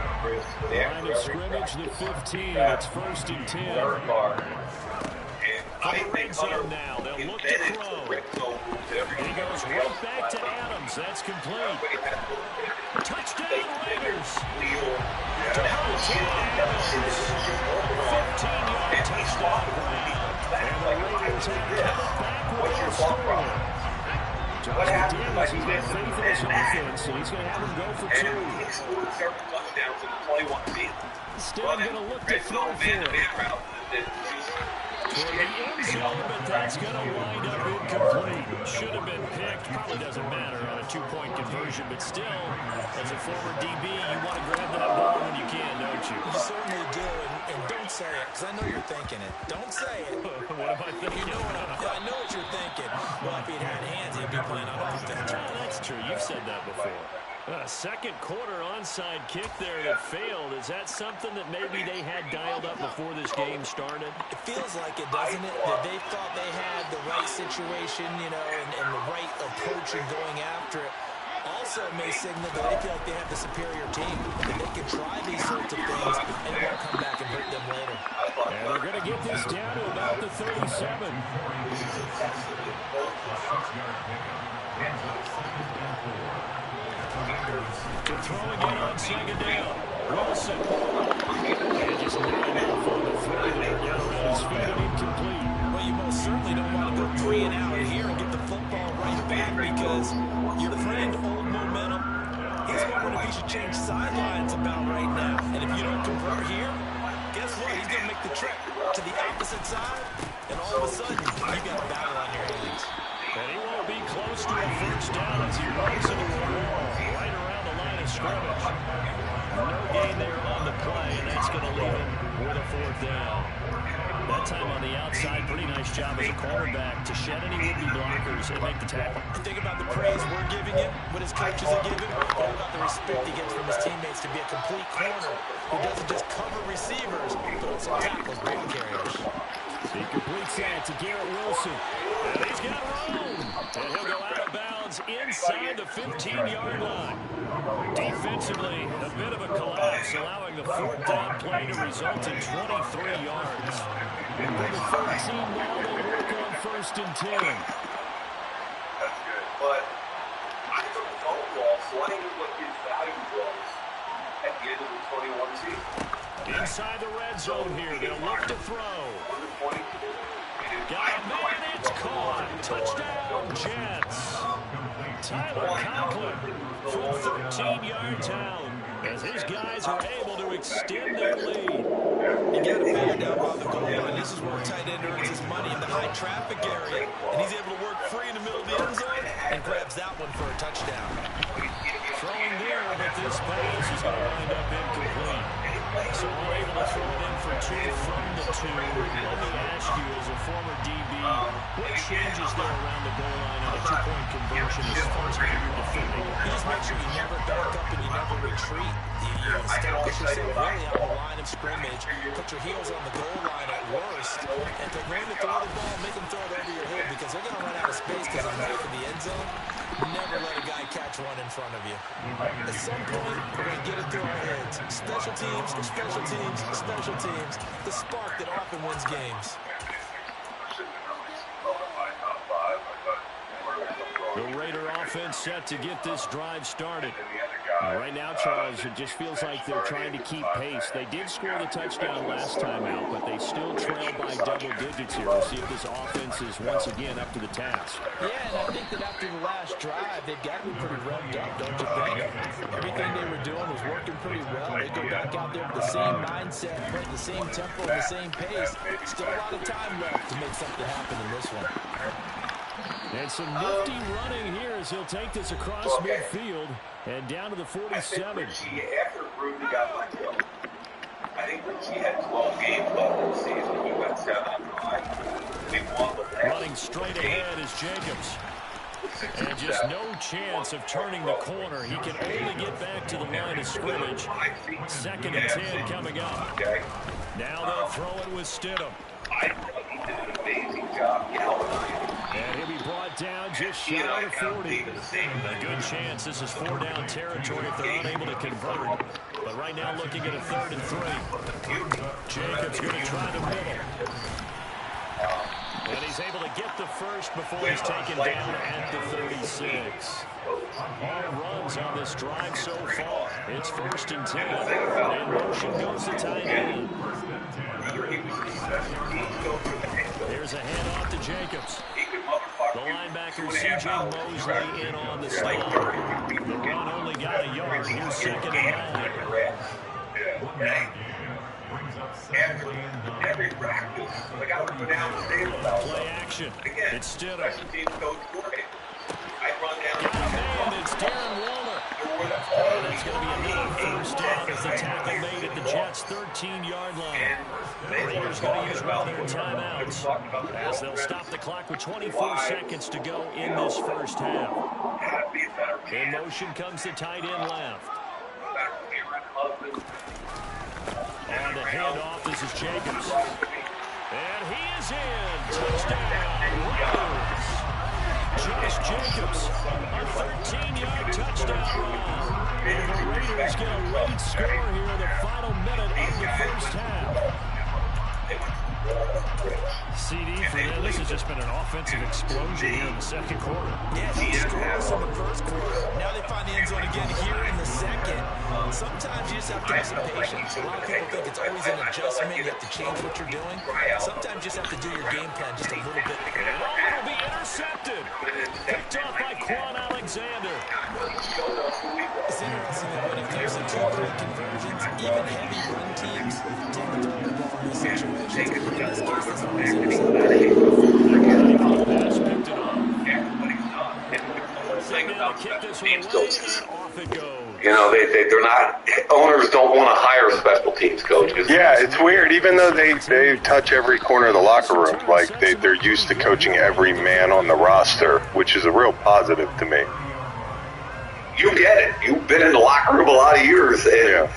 Line of scrimmage, the 15. It's 1st and 10. For the red zone now, they'll look to throw. He goes right back to Adams. That's complete. Touchdown, Raiders. Devontae Adams. 15-yard touchdown ground. And the Raiders have come back with a score. Josh McDaniels, he's got faith in his offense, so he's going to have him go for 2. Still going to look to throw for it. For the end zone, but that's going to wind up incomplete. Should have been picked. Probably doesn't matter on a 2-point conversion, but still, as a former DB, you want to grab that ball when you can, don't you? You certainly do, and don't say it, because I know you're thinking it. Don't say it. What am I thinking? You know I know what you're thinking. Well, if he'd had hands, he'd be playing on offense. That's true. You've said that before. Second quarter onside kick there that failed. Is that something that maybe they had dialed up before this game started? It feels like it, doesn't it? That they thought they had the right situation, and the right approach in going after it. Also may signal that they feel like they have the superior team, that they can try these sorts of things and it won't come back and hurt them later. And they're going to get this down to about the 37. Throwing it on second down. Wilson. And just moving off on the throw there. Down around his feet and incomplete. Well, you most certainly don't want to go 3 and out here and get the football right back because your friend, Old Momentum, he's wondering if he should change sidelines about right now. And if you don't convert here, guess what? He's going to make the trip to the opposite side, and all of a sudden, you got a battle on your hands. And he won't be close to a first down as he runs into a wall right around the line of scrimmage. No gain there on the play, and that's going to leave him with a 4th down. That time on the outside, pretty nice job as a cornerback to shed any would-be blockers and make the tackle. Think about the praise we're giving him, what his coaches are giving, but what about the respect he gets from his teammates to be a complete corner who doesn't just cover receivers, but also tackles ball carriers. He completes that to Garrett Wilson. And he's got room. And he'll go out of bounds inside the 15-yard line. Defensively, a bit of a collapse, allowing the 4th down play to result in 23 yards. And for the 13 now, they work on 1st and 10. That's good. But I took the phone ball, so I knew what his value was at the end of the 21 season. Inside the red zone here, they'll look to throw. Got a man, it's caught. Touchdown, Jets. Tyler Conklin from 13 yards out as his guys are able to extend their lead. You got a man down by the goal line. This is where a tight end earns his money in the high traffic area. And he's able to work free in the middle of the end zone and grabs that one for a touchdown. Throwing there, but this pass is going to wind up incomplete. So we're able to throw it in for 2 from the 2. Let me ask you, as a former DB, what changes there around the goal line on a 2-point conversion as far as how you're defending? You just make sure you never back up and you never retreat. You establish yourself really on the line of scrimmage, put your heels on the goal line at worst, and if they're going to throw the ball, make them throw it over your head because they're going to run out of space because they're back in the end zone. Never let a guy catch one in front of you. At some point, we're going to get it through our heads. Special teams, special teams, special teams. The spark that often wins games. The Raider offense set to get this drive started. Right now, Charles, it just feels like they're trying to keep pace. They did score the touchdown last time out, but they still trail by double digits here. We'll see if this offense is once again up to the task. Yeah, and I think that after the last drive, they've got to be pretty revved up, don't you think? Everything they were doing was working pretty well. They go back out there with the same mindset, put the same tempo, the same pace. Still a lot of time left to make something happen in this one. And some nifty running here as he'll take this across midfield and down to the 47. After Rudy got let go, I think Richie had 12 games left in the season. He went 7-5. They won the last Running straight ahead is Jacobs. And just no chance of turning the corner. He can only get back to the line of scrimmage. 2nd and 10 coming up. Now they'll throw it with Stidham. I thought he did an amazing job galvanizing. And he'll be brought down just shy of 40. A good chance this is 4-down territory if they're unable to convert. But right now looking at a 3rd and 3. Jacobs going to try the middle. And he's able to get the first before he's taken down at the 36. All runs on this drive so far. It's 1st and 10. And motion goes to tight end. Here's a handoff to Jacobs. The linebacker, C.J. Mosley, in on the stop. The run only got a yard. Here's 2nd and 9. Every practice, I got to go down the table. Play action. It's Stidham. I run down. Got a man. It's Darren Waller. And it's going to be another 1st down as the tackle made at the Jets' 13-yard line. The Raiders going to use one of their timeouts as they'll stop the clock with 24 seconds to go in this 1st half. In motion comes the tight end left. On the handoff, this is Jacobs. And he is in. Touchdown, Raiders. Josh Jacobs, a 13-yard touchdown run. And the Raiders get a late score here in the final minute of the 1st half. CD for them, this has just been an offensive explosion here in the 2nd quarter. Yeah, they scored us in the 1st quarter. Now they find the end zone again here in the 2nd. Sometimes you just have to have some patience. A lot of people think it's always an adjustment. You have to change what you're doing. Sometimes you just have to do your game plan just a little bit. And it'll be intercepted. Picked off by Quan Alexander. It's interesting that when it comes to 2-point conversions, even heavy run teams tend to throw the ball in these situations. In this case, that's always intercepted. Pass picked it off. Now kick this one away, and off it goes. You know, they're not, owners don't want to hire special teams coaches. Yeah, it's weird. Even though they touch every corner of the locker room, like they're used to coaching every man on the roster, which is a real positive to me. You get it. You've been in the locker room a lot of years. And,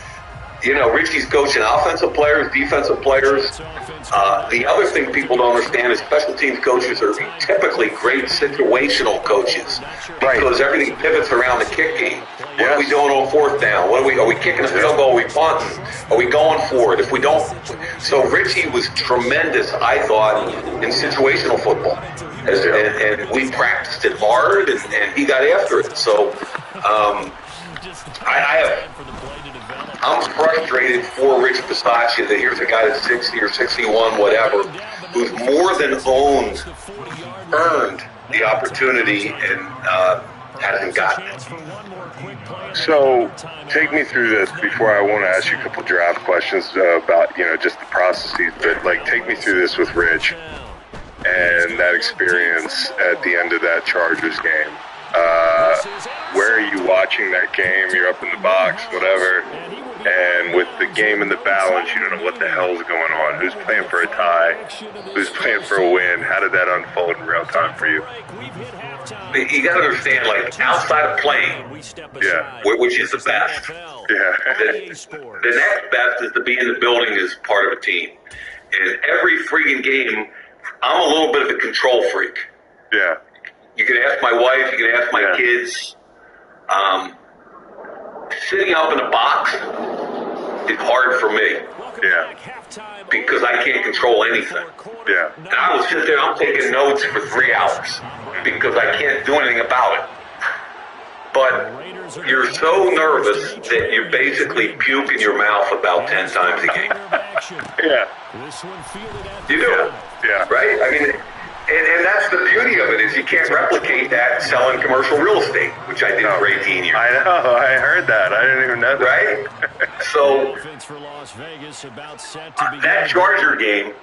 you know, Richie's coaching offensive players, defensive players. The other thing people don't understand is special teams coaches are typically great situational coaches because everything pivots around the kick game. What are we doing on fourth down? Are we kicking a field goal? Are we punting? Are we going for it? If we don't, so Richie was tremendous, I thought, in situational football, and we practiced it hard, and he got after it. So I'm frustrated for Rich Bisaccia that here's a guy that's 60 or 61, whatever, who's more than earned the opportunity and hasn't gotten it. So take me through this before I want to ask you a couple draft questions about, you know, just the processes, but like take me through this with Rich and that experience at the end of that Chargers game. Where are you watching that game? You're up in the box, whatever. And with the game in the balance, you don't know what the hell's going on. Who's playing for a tie? Who's playing for a win? How did that unfold in real time for you? You got to understand, like, outside of playing, which is the best. The next best is to be in the building as part of a team. And every freaking game, I'm a little bit of a control freak. Yeah. You can ask my wife, you can ask my kids. Sitting up in a box is hard for me. Yeah. Because I can't control anything. Yeah. And I will sit there, I'm taking notes for 3 hours because I can't do anything about it. But you're so nervous that you basically puke in your mouth about 10 times a game. Yeah. You do. Yeah. Right? I mean, and that's the beauty of it is you can't replicate that selling commercial real estate, which I did for 18 years. I know. I heard that. I didn't even know that. Right? So, that Charger game,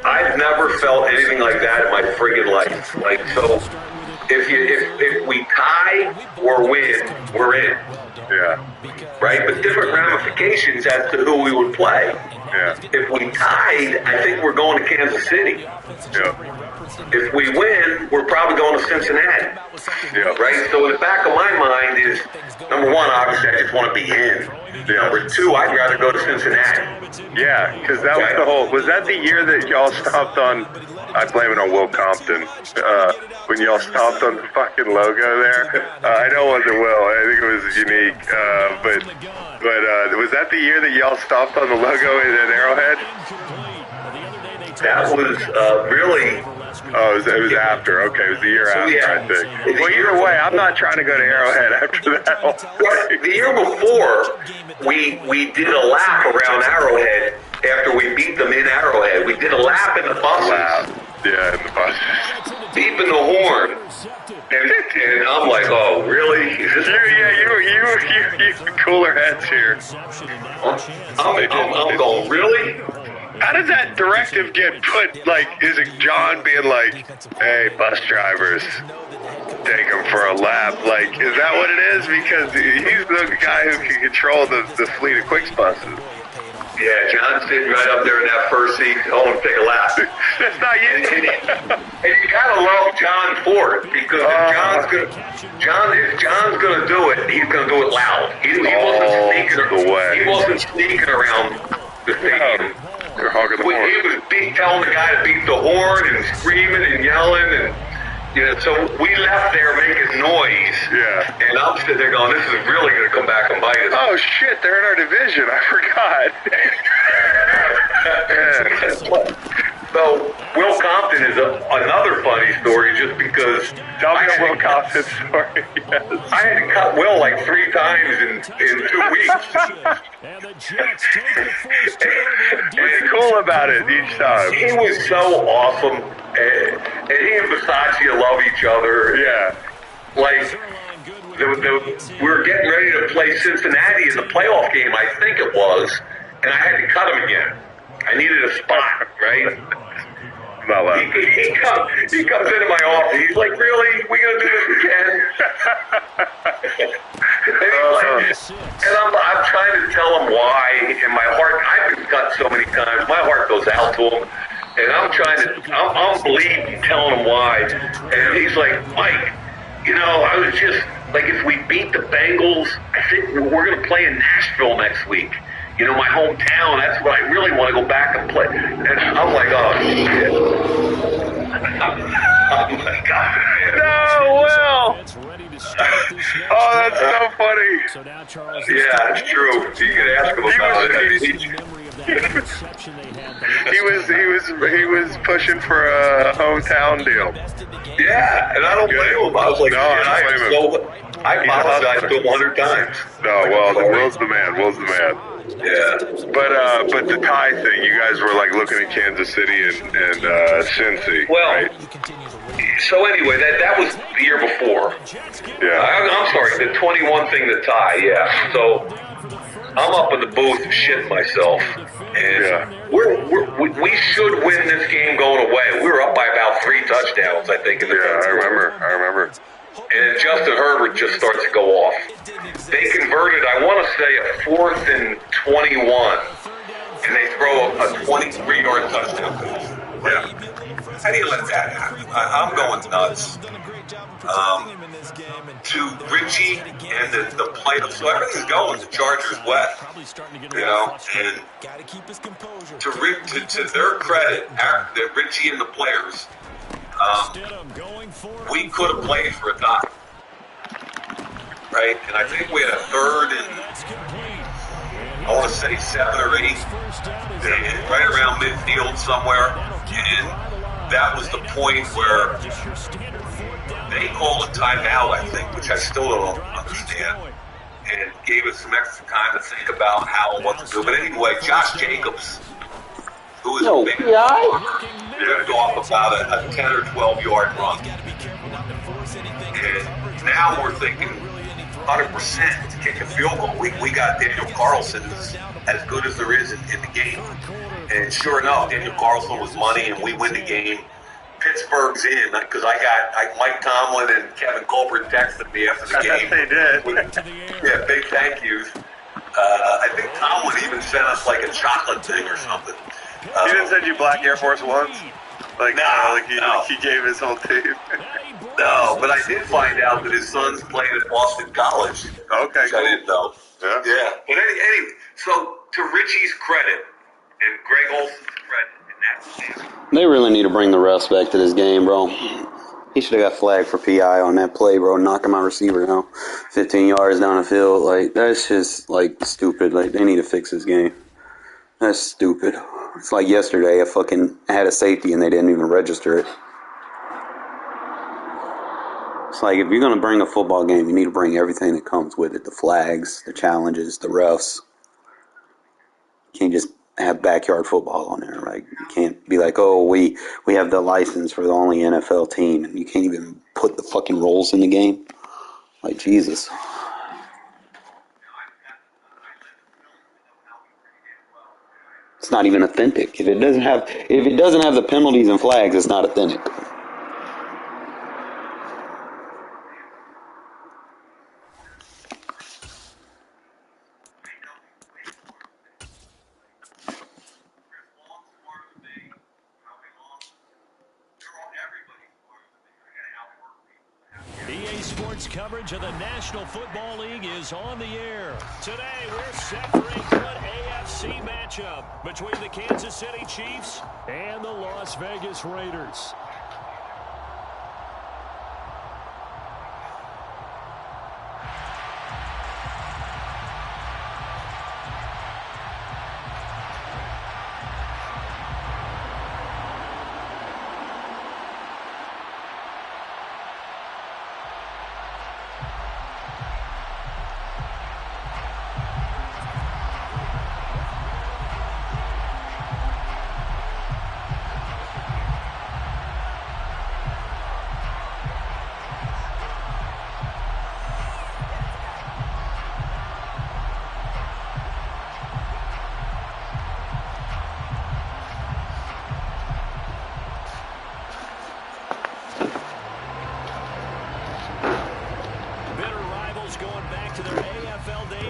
I've never felt anything like that in my friggin' life. Like, so, if we tie or win, we're in. Yeah. Right? But different ramifications as to who we would play. Yeah. If we tied, I think we're going to Kansas City. Yeah. If we win, we're probably going to Cincinnati. Yeah. Right? So in the back of my mind is, number one, obviously I just want to be in. Number two, I'd rather go to Cincinnati. Yeah, because that was the whole, was that the year that y'all stopped on, I blame it on Will Compton, when y'all stopped on the fucking logo there? I know it wasn't Will, I think it was unique, but was that the year that y'all stopped on the logo at Arrowhead? That was really... Oh, it was after. Okay, it was the year after, I think. Well, either way, I'm not trying to go to Arrowhead after that. The year before, we did a lap around Arrowhead after we beat them in Arrowhead. We did a lap in the buses. Yeah, in the buses. Beeping the horn. And I'm like, oh, really? You cooler heads here. I'm going, really? How does that directive get put? Like, is it John being like, hey, bus drivers, take them for a lap? Like, is that what it is? Because he's the guy who can control the fleet of Quicks buses. Yeah, John's sitting right up there in that first seat. Oh, take a lap. That's not you. And you gotta love John for it because if John's gonna do it, he's gonna do it loud. He wasn't sneaking around the stadium. They're hogging the horn. He was telling the guy to beat the horn and screaming and yelling and. You know, so we left there making noise. Yeah. And I'm sitting there going, this is really going to come back and bite us. Oh, shit, they're in our division. I forgot. So, Will Compton is another funny story just because... Tell me a Will Compton story, yes. I had to cut Will like 3 times in 2 weeks. What's cool about it each time? He was so awesome. And he and Bisaccia love each other. Yeah. Like, we were getting ready to play Cincinnati in the playoff game, I think it was, and I had to cut him again. I needed a spot, right? Not loud. He comes into my office. He's like, really? We going to do this again? tell him why, and my heart, I've been cut so many times, my heart goes out to him, and I'm bleeding telling him why, and he's like, Mike, you know, I was just, like, if we beat the Bengals, I think we're going to play in Nashville next week. You know, my hometown, that's what I really want to go back and play. And I'm like, oh, shit. Oh, my God. No, Will! Oh, that's so funny. Yeah, it's true. You can ask him about it. He was pushing for a hometown deal. Yeah, and I don't blame him. I was like, no, I apologized to him 100 times. No, well, Will's the man. Will's the man. Yeah. But the tie thing, you guys were like looking at Kansas City and Cincy, well, right? So anyway, that was the year before. Yeah. I'm sorry, the 21 thing to tie, yeah. So I'm up in the booth shitting myself, and we should win this game going away. We were up by about 3 touchdowns, I think. I remember. And Justin Herbert just starts to go off. They converted, I want to say, a 4th and 21, and they throw a 23-yard touchdown. Yeah. How do you let that happen? I'm going nuts. To Richie and the playoffs. So everything's going the Chargers way. You know, and to their credit, that Richie and the players, we could have played for a tie. Right? And I think we had a 3rd and, I want to say 7 or 8, and right around midfield somewhere. And that was the point where they called a timeout, I think, which I still don't understand, and gave us some extra time to think about how and what to do. But anyway, Josh Jacobs, who is a big blocker, moved off about a 10 or 12-yard run. And now we're thinking 100% to kick a field goal. We got Daniel Carlson, who's as good as there is in the game. And sure enough, Daniel Carlson was money, and we win the game. Pittsburgh's in, because I got Mike Tomlin and Kevin Colbert texted me after the game. They did. Yeah, big thank yous. I think Tomlin even sent us like a chocolate thing or something. He didn't send you black Air Force Ones? No. He gave his whole team. No, but I did find out that his son's playing at Boston College. Okay, which I didn't know. Yeah. But anyway, so to Richie's credit and Greg Olson's credit, they really need to bring the refs back to this game, bro. He should have got flagged for PI on that play, bro. Knocking my receiver down 15 yards down the field. Like, that's just, like, stupid. Like, they need to fix this game. That's stupid. It's like yesterday, I had a safety and they didn't even register it. It's like, if you're going to bring a football game, you need to bring everything that comes with it. The flags, the challenges, the refs. You can't just have backyard football on there. Like, you can't be like, oh, we have the license for the only NFL team, and you can't even put the fucking rules in the game. Like, Jesus. It's not even authentic. If it doesn't have the penalties and flags, it's not authentic. EA Sports coverage of the National Football League is on the air. Today, we're set for a good AFC matchup between the Kansas City Chiefs and the Las Vegas Raiders.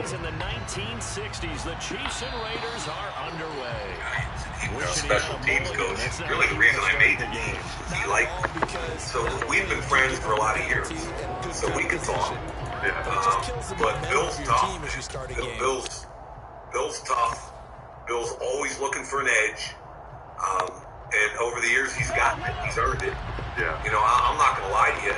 It's in the 1960s. The Chiefs and Raiders are underway. He was a special teams coach. Really, the reason I made the team is he liked me. So we've been friends for a lot of years, so we could talk. But Bill's tough. Bill's tough. Bill's always looking for an edge. And over the years, he's gotten it. He's earned it. Yeah. You know, I'm not going to lie to you.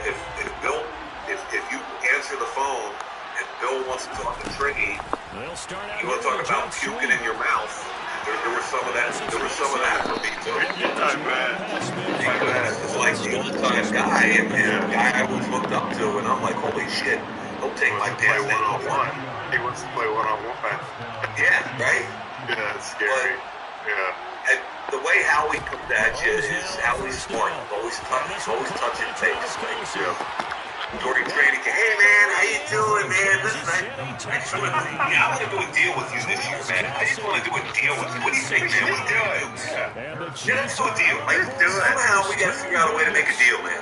If you answer the phone and Bill wants to talk to Triggy, you want to talk about puking in your mouth. There was some of that. There was some of that for me too. It's like the old-time guy and a guy I was looked up to, and I'm like, holy shit, don't take my pass one-on-one. He wants to play one-on-one. Yeah, right? Yeah, it's scary. And the way Howie comes at you is Howie's smart. He's always touching base. During training, hey man, how you doing, man? Listen, I just want to do a deal with you this year, man. I just want to do a deal with you. What do you think, man? Let's do it. Let's do a deal. Like, somehow we got to figure out a way to make a deal, man.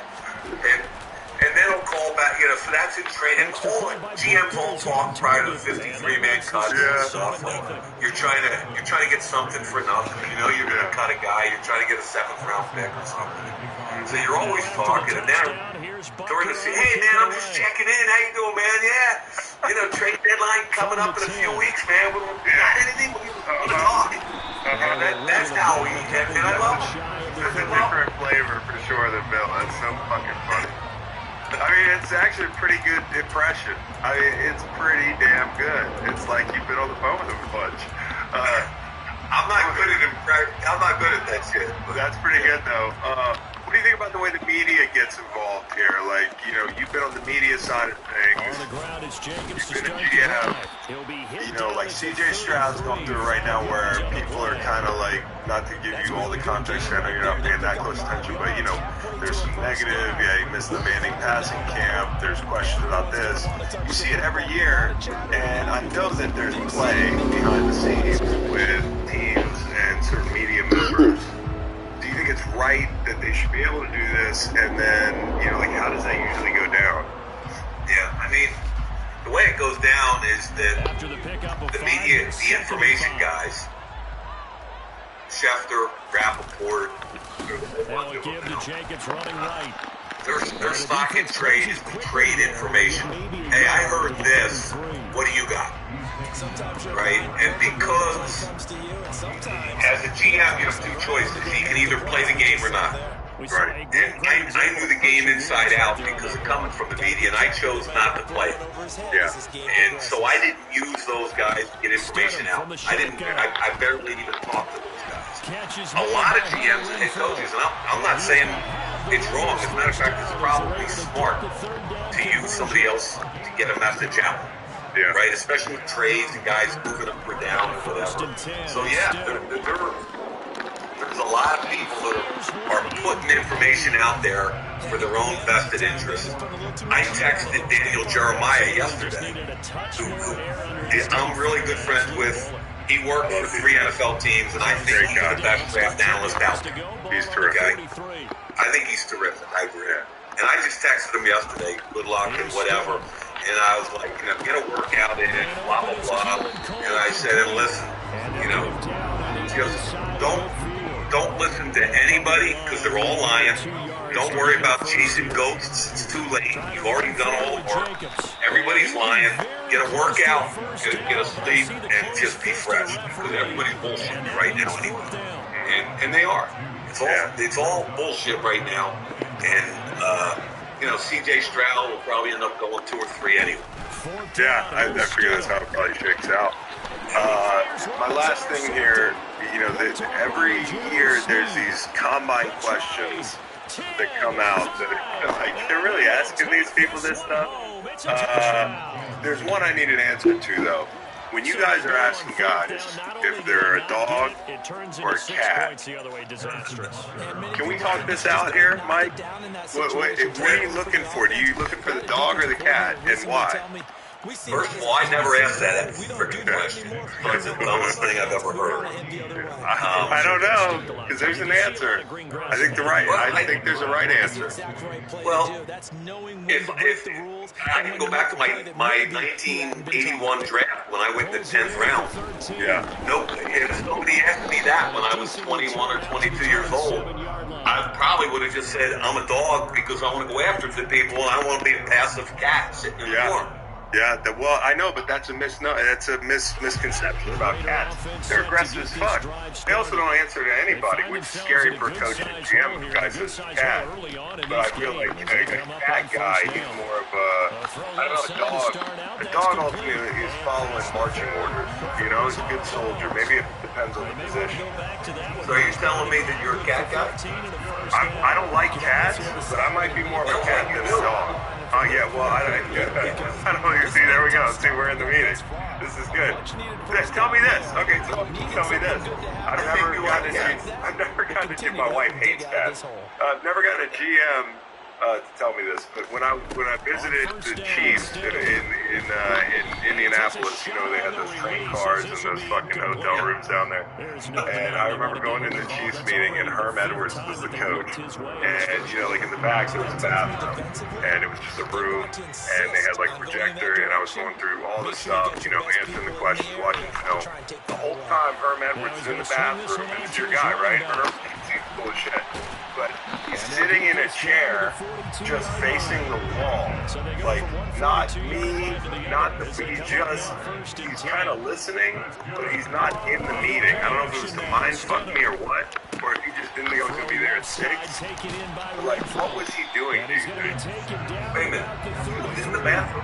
And then he'll call back, you know, so that's in training. And all the GMs all talk prior to the 53-man cut and stuff. Like, you're trying to get something for nothing. You know, you're going to cut a guy. You're trying to get a 7th-round pick or something. So you're always talking. And then during the season, hey, man, I'm just checking in. How you doing, man? Yeah. You know, trade deadline coming up in a few weeks, man. We got anything? We want to talk. That's how we, and I love him. There's a different flavor for sure than Bill. That's so fucking funny. I mean, it's actually a pretty good impression. I mean, it's pretty damn good. It's like you've been on the phone with him a bunch. I'm not good at that shit. That's pretty good, though. What do you think about the way the media gets involved here? Like, you know, you've been on the media side of things. On the ground, it's Jacobs to You've been start a GM. He'll be hit You know, like CJ Stroud's going through it right now where people are kind of like, not to give you all the context, I know you're not paying that close attention, but, you know, there's some negative, yeah, he missed the Manning passing camp, there's questions about this. You see it every year, and I know that there's play behind the scenes with teams and sort of media members. Do you think it's right that they should be able to do this, and then, you know, like, how does that usually go down? Yeah, I mean, the way it goes down is that the media, the information guys, Schefter, Rappaport, They'll give to Jacobs running right. their stock in trade is to trade information. Hey, I heard this. What do you got? Right? And because as a GM, you have two choices. You can either play the game or not. Right. And I knew the game inside out because of coming from the media, and I chose not to play it. Yeah. And so I didn't use those guys to get information out. I barely even talked to those guys. A lot of GMs and head coaches, and I'm not saying it's wrong. As a matter of fact, it's probably smart to use somebody else to get a message out. Yeah. Right? Especially with trades and guys moving up or down or whatever. So yeah, there's a lot of people that are putting information out there for their own vested interests. I texted Daniel Jeremiah yesterday, who I'm really good friends with. He worked for 3 NFL teams, and I think he's the best draft analyst out there. He's terrific. I think he's terrific. I agree. And I just texted him yesterday, good luck and whatever. And I was like, you know, get a workout in, blah, blah, blah. And I said, and listen, you know, just don't listen to anybody because they're all lying. Don't worry about chasing ghosts. It's too late. You've already done all the work. Everybody's lying. Get a workout, get a sleep, and just be fresh. Because everybody's bullshitting right now anyway. And they are. It's all bullshit right now. And, you know, C.J. Stroud will probably end up going 2 or 3 anyway. Yeah, I figure that's how it probably shakes out. My last thing here, you know, every year there's these combine questions that come out that like, they're really asking these people this stuff. There's one I need an answer to, though. When you guys are asking guys if they're a dog or a cat, can we talk this out here, Mike? What are you looking for? Do you looking for the dog or the cat, and why? First of all, I never asked that freaking question. It's the dumbest thing I've ever heard. I don't know, because there's an answer. I think there's a right answer. Well, if I can go back to my 1981 draft when I went the 10th round. Yeah. No, if somebody asked me that when I was 21 or 22 years old, I probably would have just said I'm a dog because I want to go after the people and I want to be a passive cat sitting in the corner. Yeah, well, I know, but that's a misconception about cats. They're aggressive as fuck. They also don't answer to anybody, which is scary for a coach and GM if a guy says cat. But I feel like a cat guy, he's more of a dog. A dog ultimately is following marching orders. You know, he's a good soldier. Maybe it depends on the position. So are you telling me that you're a cat guy? I don't like cats, but I might be more of a cat than a dog. Oh, yeah, well, I don't know. See, there we go. See, we're in the meeting. This is good. Tell me this. Okay, so tell me this. I've never gotten to, my wife hates cats. I've never gotten a GM to tell me this, but when I visited the Chiefs in Indianapolis, you know, they had those train cars and those fucking hotel rooms down there. And I remember going in the Chiefs meeting, and Herm Edwards was the coach. And, you know, like in the back, there was a bathroom, and it was just a room, and they had like a projector, and I was going through all the stuff, you know, answering the questions, watching film. The whole time, Herm Edwards is in the bathroom, and it's your guy, right? Herm, he's full of shit. But he's sitting in a chair, just facing the wall. Like, not me, he's kind of listening, but he's not in the meeting. I don't know if it was to mind fuck me or what, or if he just didn't think I was going to be there at 6. But like, what was he doing, dude? Wait a minute. He was in the bathroom.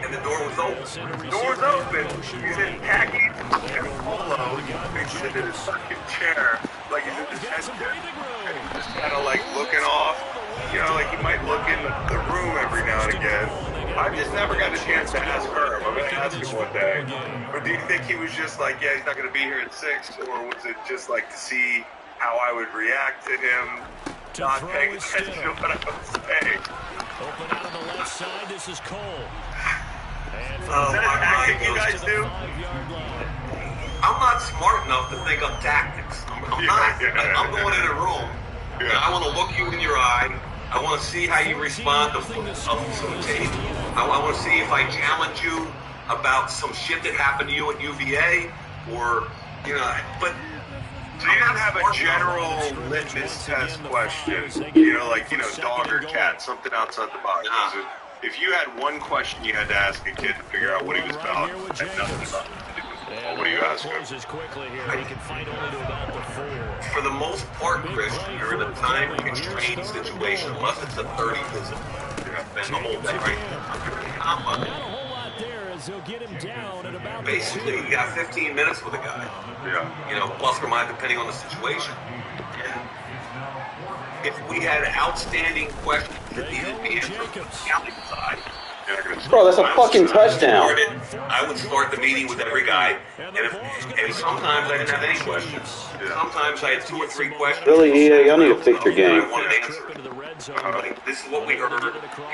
And the door was open. The door was open. He's in khakis and polo. He's sitting in his fucking chair, like he's in detention. And he's just kind of like looking off. You know, like he might look in the room every now and again. I've just never got a chance to ask her. I'm going to ask him one day. But do you think he was just like, yeah, he's not going to be here at 6? Or was it just like to see how I would react to him not paying attention to what I was saying? Open out on the left side, this is Cole. Is that a tactic you guys do? I'm not smart enough to think of tactics. I'm not. I'm going in a room, and I want to look you in your eye. I want to see how you respond to some tape. I want to see if I challenge you about some shit that happened to you at UVA, or, you know, but... So you didn't have a general litmus test question, you know, like, you know, dog or cat, something outside the box. Nah. If you had one question you had to ask a kid to figure out what he was about, and nothing about it, what do you ask him? For the most part, Chris, you're in a time-constrained situation, unless it's a 30 visit. Then the whole thing, right? Basically, you got 15 minutes with a guy. Yeah. You know, plus or minus, depending on the situation. And if we had outstanding questions that needed to be answered from the scouting side, Bro, that's a fucking touchdown. I would start the meeting with every guy, and sometimes I didn't have any questions. Sometimes I had 2 or 3 questions. Really, y'all need to fix your game. I wanted answered. Like, this is what we heard. You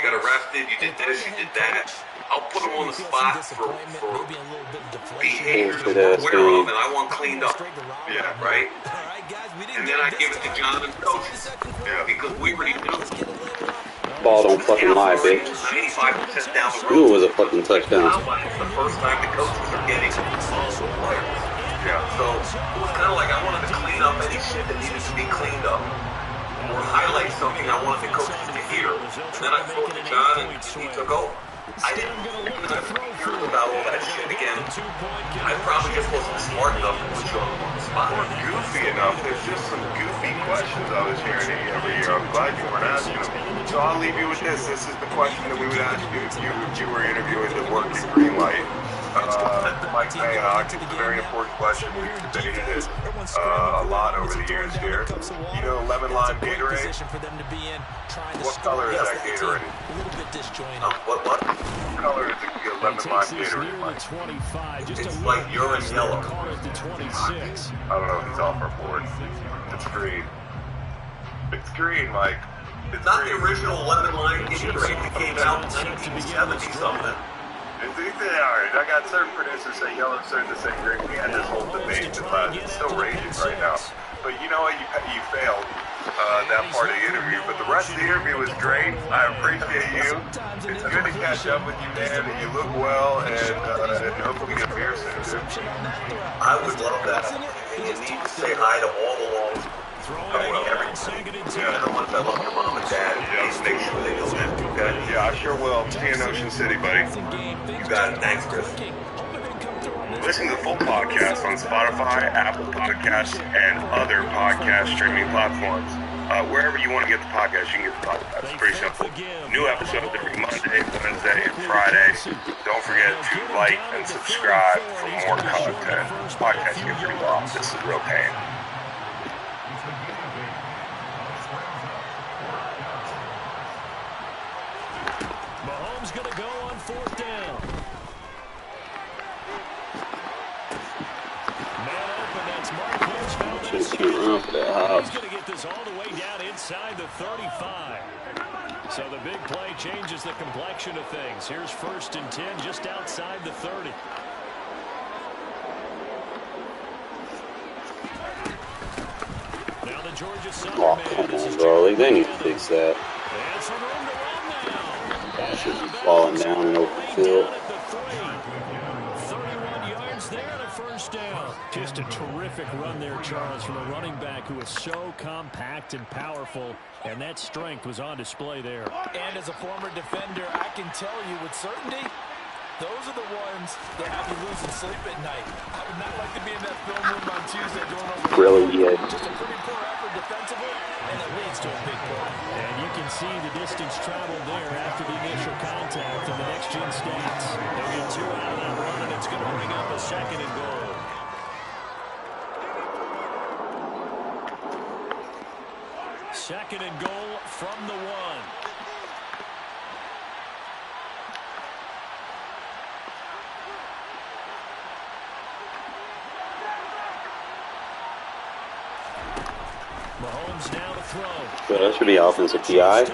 got arrested. You did this. You did that. I'll put them on the spot for behaviors that we're aware of, and I want cleaned up. Yeah. Right? And then I give it to John and coaches. Yeah. Because we already knew. Ball don't fucking lie, bitch. 95% down the road. Ooh, it was a fucking touchdown. It's the first time the coaches are getting players. Yeah. So it was kind of like I wanted to clean up any shit that needed to be cleaned up, or highlight something I wanted the coaches to hear. And then I spoke to John, and he took over. I didn't hear about all that shit again. I probably just wasn't smart enough to put you on the spot. Or goofy enough. There's just some goofy questions I was hearing every year. I'm glad you weren't asking them. So I'll leave you with this. This is the question that we would ask you if you were interviewing the work at Greenlight. Mike Mayhawk, it's a very important question. We've debated it a lot over the years here. You know, lemon lime Gatorade? What color is that Gatorade? What? What color is the lemon lime Gatorade, Mike? It's like urine yellow. I don't know if he's off our board. It's green. It's green, Mike. It's not the original 11-line game rate that came out in 1970-something. I got certain producers say yellow, certain to say green. We had this whole debate in class. It's still raging right now. But you know what? You failed that part of the interview. But the rest of the interview was great. I appreciate you. It's good to catch up with you, man. And you look well. And hopefully we get beer soon, dude. I would love that. And you need to say hi to all the long. Everything. The ones that love your mom and dad. Please make sure they know that. Okay? Yeah, I sure will. See you in Ocean City, buddy. You got it. Thanks, Chris. Listen to the full podcast on Spotify, Apple Podcasts, and other podcast streaming platforms. Wherever you want to get the podcast, you can get the podcast. It's pretty simple. New episodes every Monday, Wednesday, and Friday. Don't forget to like and subscribe for more content. Podcasts get pretty long. This is a real pain. Mahomes going to go on 4th down. Man open, that's Marquez Valdez. Just shoot around for that hop. He's going to get this all the way down inside the 35. So the big play changes the complexion of things. Here's 1st and 10 just outside the 30. Now the Georgia Southern Oh, man. come on, bro. They need to fix that. And some room to run now. That should be falling down in open field. 31 yards there and a 1st down. Just a terrific run there, Charles, from a running back who is so compact and powerful, and that strength was on display there. And as a former defender, I can tell you with certainty, those are the ones that have you losing sleep at night. I would not like to be in that film room on Tuesday going over. Really, yeah. Just a pretty poor effort defensively, and it leads to a big play. And you can see the distance traveled there after the initial contact in the next-gen stats. They'll get 2 out of that run, and it's going to bring up a 2nd and goal. Second and goal from the 1. Mahomes now to throw. But that should be offensive PI.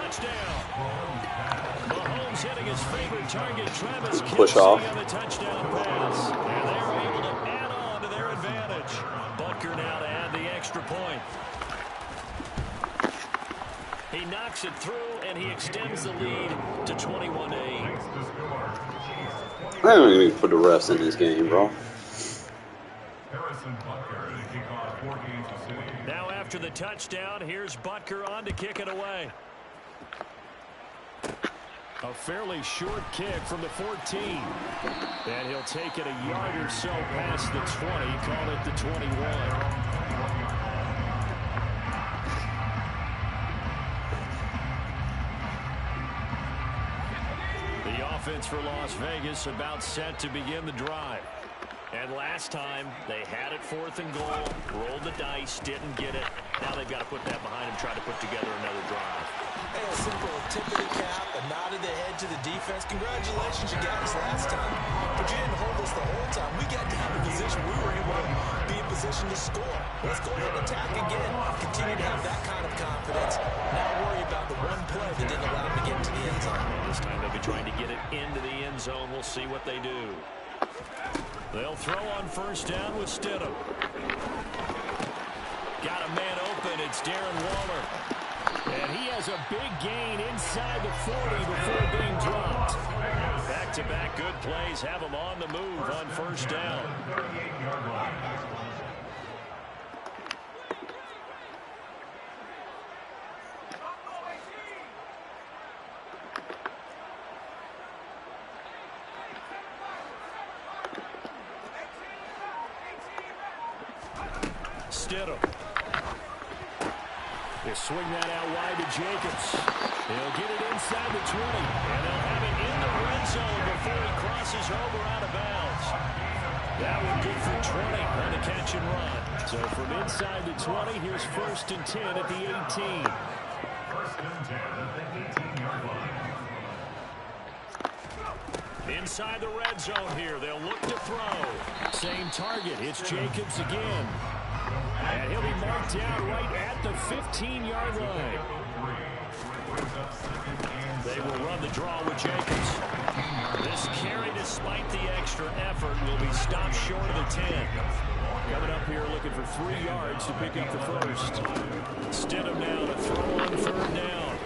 Mahomes hitting his favorite target, Travis Push off. on the touchdown pass. And they're able to add on to their advantage. Butker now to add the extra point. He knocks it through, and he extends the lead to 21-8. I don't even put the refs in this game, bro. Now after the touchdown, here's Butker on to kick it away. A fairly short kick from the 14. And he'll take it a yard or so past the 20, call it the 21. Offense for Las Vegas about set to begin the drive. And last time, they had it 4th and goal, rolled the dice, didn't get it. Now they've got to put that behind them, try to put together another drive. Hey, a simple tip of the cap, a nod of the head to the defense. Congratulations, you got us last time, but you didn't hold us the whole time. We got down in position. We were able to be in position to score. Let's go ahead and attack again. Continue to have that kind of confidence. Now worry about the one play that didn't allow them to get into the end zone. This time they'll be trying to get it into the end zone. We'll see what they do. They'll throw on 1st down with Stidham. Got a man open. It's Darren Waller. And he has a big gain inside the 40 before being dropped. Back-to-back good plays have him on the move on 1st down. Stidham. They swing that out wide to Jacobs. They'll get it inside the 20, and they'll have it in the red zone before he crosses over out of bounds. That one good for 20 on the catch and run. So from inside the 20, here's 1st and 10 at the 18. 1st and 10 at the 18-yard line. Inside the red zone here, they'll look to throw. Same target, it's Jacobs again. And he'll be marked down right at the 15-yard line. draw with Jacobs. This carry, despite the extra effort, will be stopped short of the 10. Coming up here looking for 3 yards to pick up the first. Stidham now to throw on third down.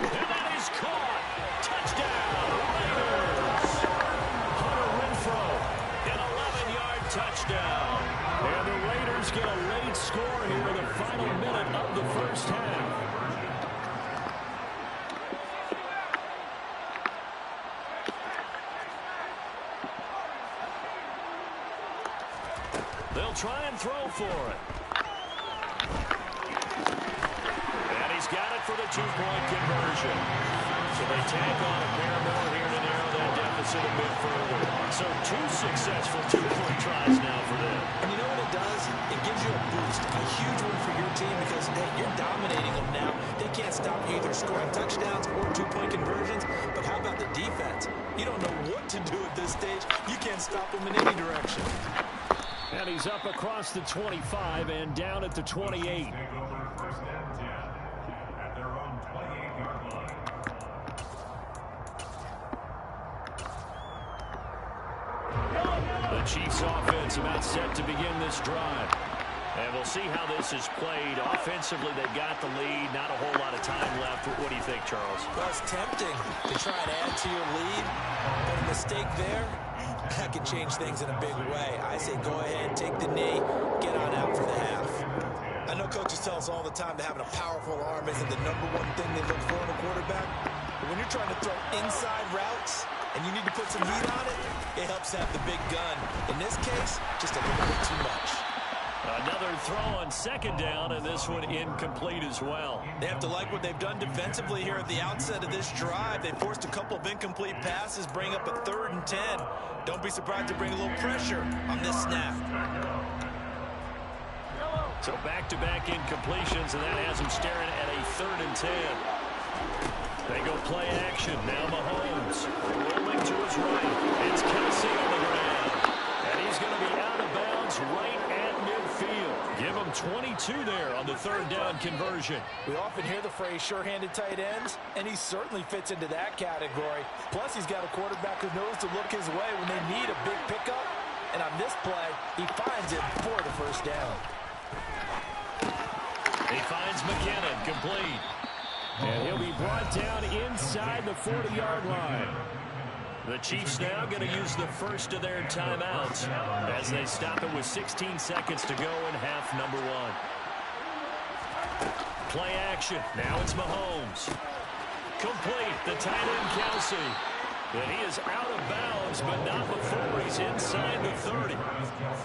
And that is caught. Touchdown, Raiders. Hunter Renfrow, an 11-yard touchdown. And the Raiders get a late score here in the final minute of the first half. They'll try and throw for it. And he's got it for the 2-point conversion. So they tack on a pair more here to narrow that deficit a bit further. So 2 successful 2-point tries now for them. And you know what it does? It gives you a boost, a huge one for your team because, hey, you're dominating them now. They can't stop you either scoring touchdowns or 2-point conversions. But how about the defense? You don't know what to do at this stage. You can't stop them in any direction. And he's up across the 25 and down at the 28. The Chiefs offense about set to begin this drive. And we'll see how this is played. Offensively, they've got the lead. Not a whole lot of time left. What do you think, Charles? Well, it's tempting to try and add to your lead, but a mistake there, that can change things in a big way. I say go ahead, take the knee, get on out for the half. I know coaches tell us all the time that having a powerful arm isn't the #1 thing they look for in a quarterback. But when you're trying to throw inside routes and you need to put some heat on it, it helps to have the big gun. In this case, just a little bit too much. Another throw on second down, and this one incomplete as well. They have to like what they've done defensively here at the outset of this drive. They forced a couple of incomplete passes, bring up a 3rd and 10. Don't be surprised to bring a little pressure on this snap. So back-to-back incompletions, and that has them staring at a 3rd and 10. They go play action. Now Mahomes rolling to his right. It's Kelsey on the ground. And he's going to be out of bounds right at midfield. Give him 22 there on the 3rd down conversion. We often hear the phrase sure-handed tight ends, and he certainly fits into that category. Plus, he's got a quarterback who knows to look his way when they need a big pickup. And on this play, he finds it for the first down. He finds McKinnon complete. And he'll be brought down inside the 40-yard line. The Chiefs now going to use the first of their timeouts as they stop it with 16 seconds to go in half number 1. Play action. Now it's Mahomes. Complete. The tight end, Kelsey. But he is out of bounds, but not before he's inside the 30.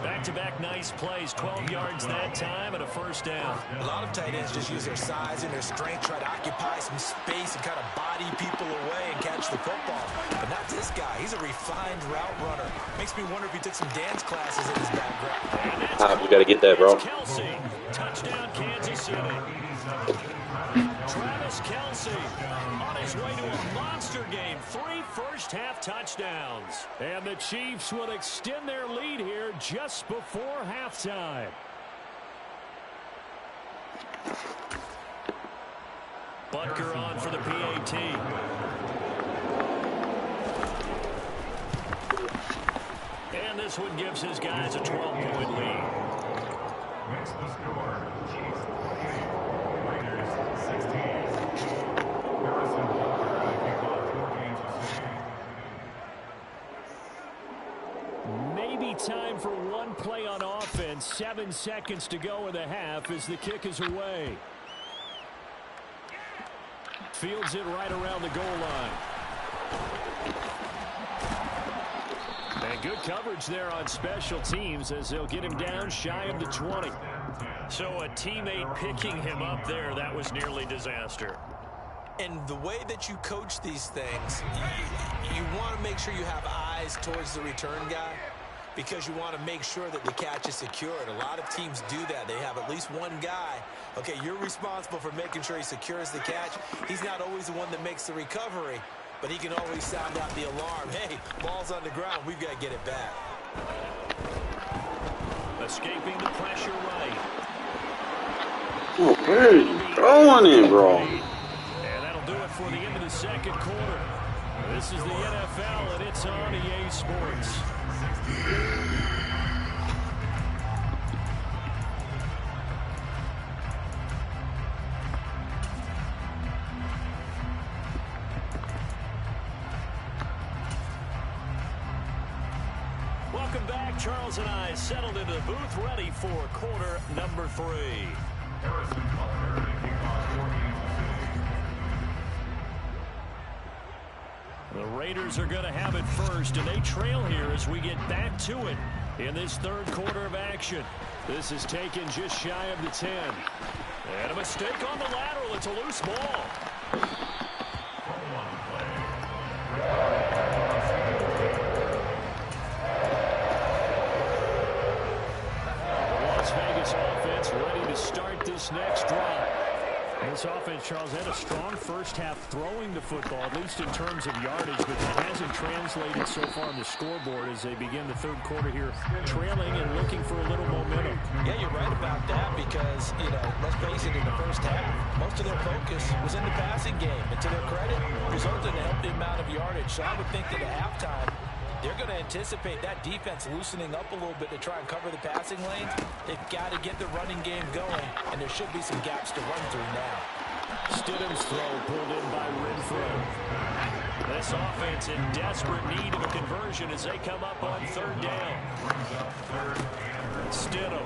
Back-to-back nice plays, 12 yards that time and a first down. A lot of tight ends just use their size and their strength, try to occupy some space and kind of body people away and catch the football. But not this guy. He's a refined route runner. Makes me wonder if he took some dance classes in his background. We got to get that, bro. Kelsey. Touchdown, Kansas City. Travis Kelsey on his way to a monster game. 3 first-half touchdowns. And the Chiefs will extend their lead here just before halftime. Butker on for the PAT. And this one gives his guys a 12-point lead. Makes the score. Chiefs 48, Raiders 16. Harrison Butker to kick off for Kansas City. Maybe time for one play on offense. 7 seconds to go in the half as the kick is away. Fields it right around the goal line. And good coverage there on special teams as they'll get him down shy of the 20. So a teammate picking him up there, that was nearly disaster. And the way that you coach these things, you want to make sure you have eyes towards the return guy because you want to make sure that the catch is secured. A lot of teams do that. They have at least one guy. Okay, you're responsible for making sure he secures the catch. He's not always the one that makes the recovery, but he can always sound out the alarm. Hey, ball's on the ground. We've got to get it back. Escaping the pressure right. Okay, throwing in, bro. And that'll do it for the end of the second quarter. This is the NFL, and it's on EA Sports. Welcome back. Charles and I settled into the booth, ready for quarter number 3. Harrison Butler taking on 4 games The Raiders are going to have it first, and they trail here as we get back to it in this third quarter of action. This is taken just shy of the 10. And a mistake on the lateral. It's a loose ball. Las Vegas offense ready to start this next drive. This offense, Charles, had a strong first half throwing the football, at least in terms of yardage, but that hasn't translated so far on the scoreboard as they begin the third quarter here, trailing and looking for a little momentum. Yeah, you're right about that because, let's face it, in the first half, most of their focus was in the passing game. And to their credit, resulted in a healthy amount of yardage. So I would think that at halftime, they're going to anticipate that defense loosening up a little bit to try and cover the passing lanes. They've got to get the running game going, and there should be some gaps to run through now. Stidham's throw pulled in by Renfro. This offense in desperate need of a conversion as they come up on third down. Stidham.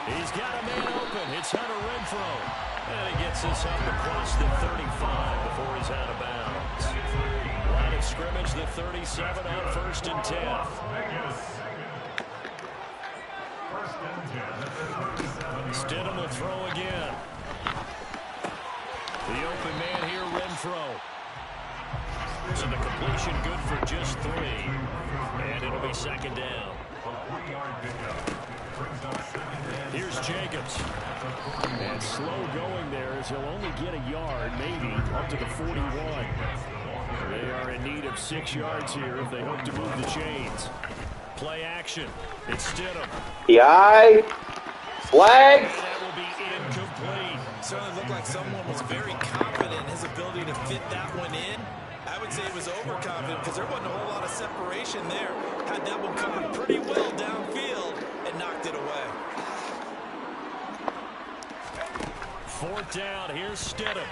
He's got a man open. It's Hunter Renfro. And he gets this up across the 35 before he's out of bounds. Line of scrimmage, the 37 on 1st and 10. Stidham will throw again. The open man here, Renfro. So the completion good for just 3. And it'll be second down. Here's Jacobs. And slow going there as he'll only get a yard, maybe, up to the 41. They are in need of 6 yards here if they hope to move the chains. Play action. It's Stidham. PI. Flag. That will be incomplete. Certainly looked like someone was very confident in his ability to fit that one in. I would say he was overconfident because there wasn't a whole lot of separation there. Had that one covered pretty well downfield and knocked it away. 4th down. Here's Stidham.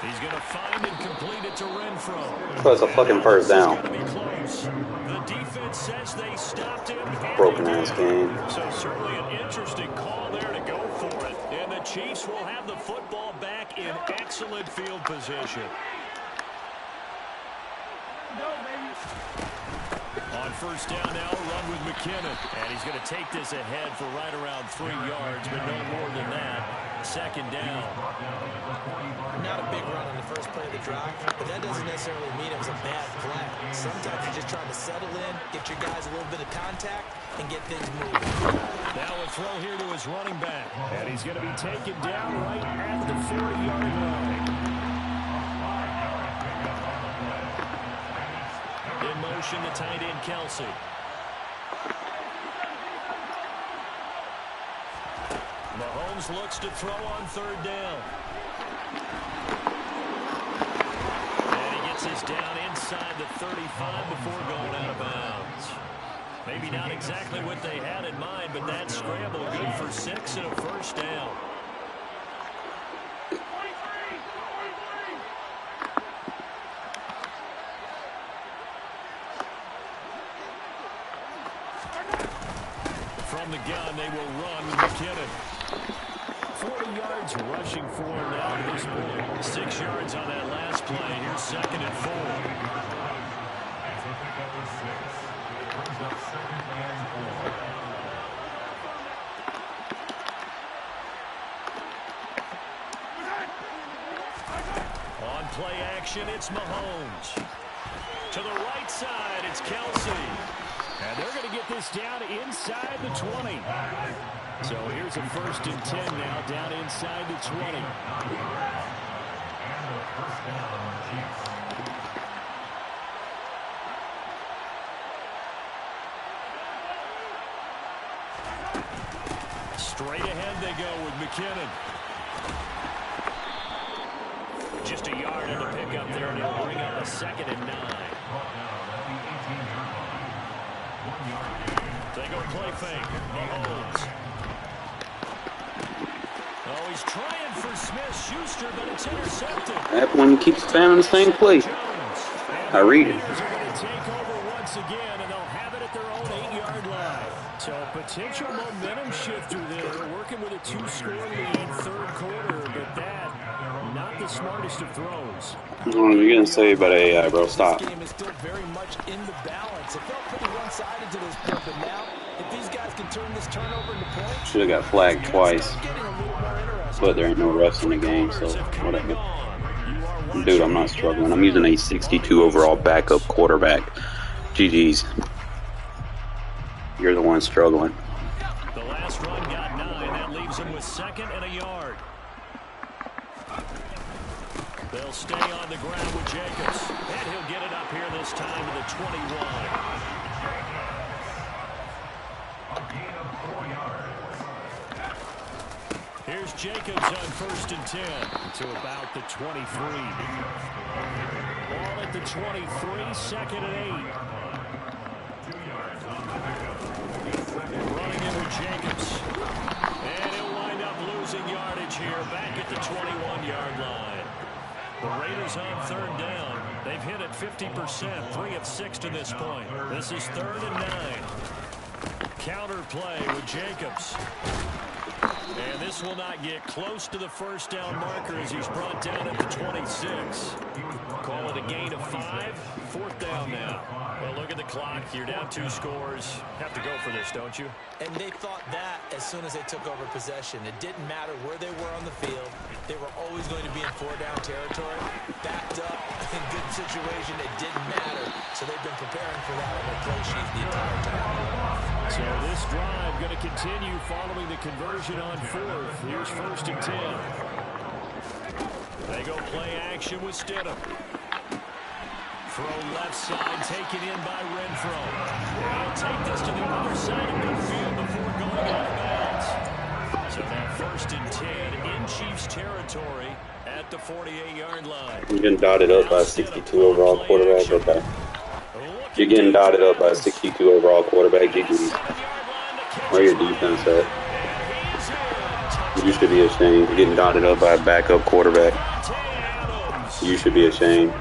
He's going to find and complete it to Renfro. So it's a fucking first down. It's going to be close. The defense says they stopped him. Broken ass game. So certainly an interesting call there to go for it. And the Chiefs will have the football back in excellent field position. On 1st down now, run with McKinnon. And he's going to take this ahead for right around 3 yards, but no more than that. 2nd down. Not a big run on the first play of the drive, but that doesn't necessarily mean it was a bad play. Sometimes you're just trying to settle in, get your guys a little bit of contact, and get things moving. Now a throw here to his running back. And he's going to be taken down right at the 40-yard line. In motion, the tight end, Kelsey. Mahomes looks to throw on 3rd down. And he gets this down inside the 35 before going out of bounds. Maybe not exactly what they had in mind, but that scramble good for 6 and a 1st down. From the gun, they will run with McKinnon. 40 yards rushing for him now at this point. 6 yards on that last play. Here's 2nd and 4. On play action, it's Mahomes. To the right side, it's Kelsey. And they're going to get this down inside the 20. So here's a 1st and 10 now, down inside the 20. Straight ahead they go with McKinnon. Just a yard in the pickup there, and he'll bring up a 2nd and 9. They go play fake. Mahomes. Oh, he's trying for Smith-Schuster, but it's intercepted. That one keeps spamming the same play. I read it. They're going to take over once again, and they'll have it at their own 8-yard line. So potential momentum shifter there, working with a 2-score lead, 3rd quarter, but that, not the smartest of throws. What are you going to say about AI, bro? Stop. This game is still very much in the balance. It felt pretty one-sided to this point, but now, if these guys can turn this turnover into points, Should have got flagged twice. But there ain't no refs in the game, so whatever. Dude, I'm not struggling. I'm using a 62 overall backup quarterback. GG's. You're the one struggling. The last run got 9. That leaves him with 2nd and a yard. They'll stay on the ground with Jacobs. And he'll get it up here this time to the 21. Here's Jacobs on 1st and 10 to about the 23. Ball at the 23, 2nd and 8. Running in with Jacobs. And he'll wind up losing yardage here back at the 21-yard line. The Raiders on 3rd down. They've hit it 50%, 3 of 6 to this point. This is 3rd and 9. Counter play with Jacobs. And this will not get close to the 1st down marker as he's brought down at the 26. Call it a gain of 5. 4th down now. Well, look at the clock. You're down 2 scores. Have to go for this, don't you? and they thought that as soon as they took over possession. It didn't matter where they were on the field. They were always going to be in 4-down territory. Backed up, in good situation, it didn't matter. So they've been preparing for that on their play sheet the entire time. So this drive going to continue following the conversion on 4th. Here's 1st and 10. They go play action with Stidham. Throw left side, taken in by Renfro. They'll take this to the other side of midfield before going out of bounds. So now 1st and 10 in Chiefs territory at the 48-yard line. You're getting dotted up by a 62 overall quarterback. Okay. You're getting dotted up by a 62 overall quarterback. GG. Where your defense at? You should be ashamed. You're getting dotted up by a backup quarterback. You should be ashamed.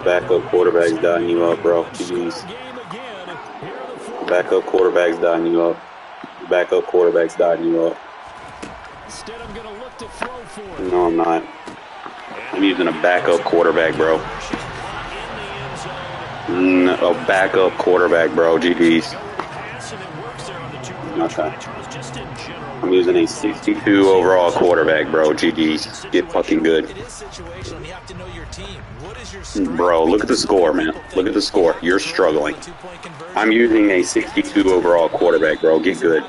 Backup quarterbacks dotting you up, bro. Jeez. Backup quarterbacks dotting you up. Backup quarterbacks dotting you up. No, I'm not. I'm using a backup quarterback, bro. A backup quarterback, bro. GG's. Okay. I'm using a 62 overall quarterback, bro. GG's. Get fucking good. Bro, look at the score, man. Look at the score. You're struggling. I'm using a 62 overall quarterback, bro. Get good.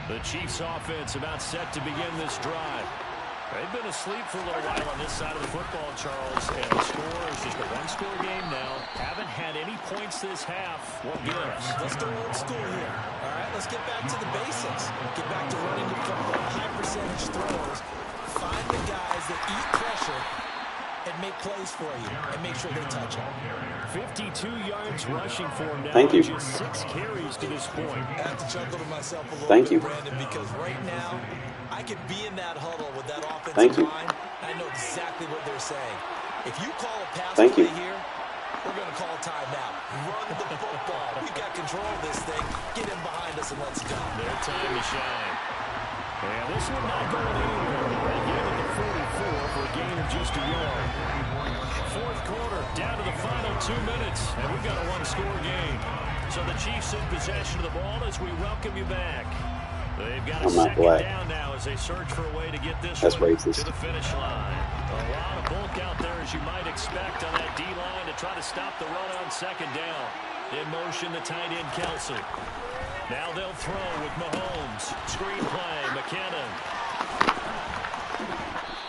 The Chiefs offense about set to begin this drive. They've been asleep for a little while on this side of the football, Charles, and the score is just a one-score game now. Haven't had any points this half. What gives? Let's go old school here. All right, let's get back to the basics. Get back to running the football, high-percentage throws. Find the guys that eat pressure and make plays for you, and make sure they touch it. 52 yards rushing for him now. Thank you. Just 6 carries to this point. I have to chuckle to myself a little Thank bit, you. Brandon, because right now, I could be in that huddle with that offensive Thank you. line. I know exactly what they're saying. If you call a pass Thank play you. here, we're going to call a timeout. Run the football. We've got control of this thing. Get in behind us and let's go. Their time to shine. And this one not going anywhere. Again at the 44 for a gain of just a yard. 4th quarter, down to the final 2 minutes, and we've got a one-score game. So the Chiefs in possession of the ball as we welcome you back. They've got a second down now as they search for a way to get this one to the finish line. A lot of bulk out there, as you might expect, on that D-line to try to stop the run on 2nd down. In motion, the tight end, Kelsey. Now they'll throw with Mahomes. Screen play, McKinnon.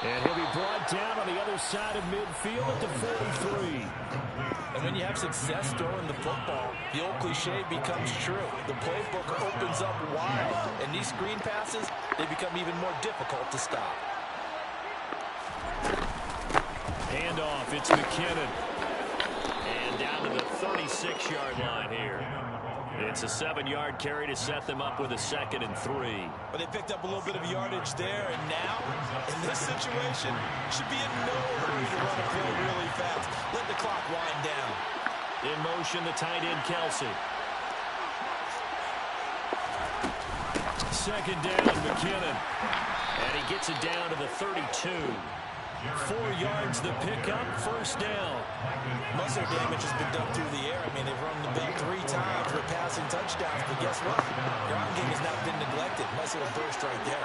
And he'll be brought down on the other side of midfield at the 43. And when you have success throwing the football, the old cliche becomes true. The playbook opens up wide, and these screen passes, they become even more difficult to stop. Handoff, it's McKinnon. And down to the 36-yard line here. It's a 7-yard carry to set them up with a 2nd and 3. But they picked up a little bit of yardage there, and now, in this situation, should be in no hurry to run a play really fast. Let the clock wind down. In motion, the tight end, Kelsey. 2nd down, McKinnon. And he gets it down to the 32. 4 yards the pickup, 1st down. Most of their damage has been done through the air. I mean, they've run the ball 3 times with passing touchdowns, but guess what? Ground game has not been neglected. Nice little burst right there.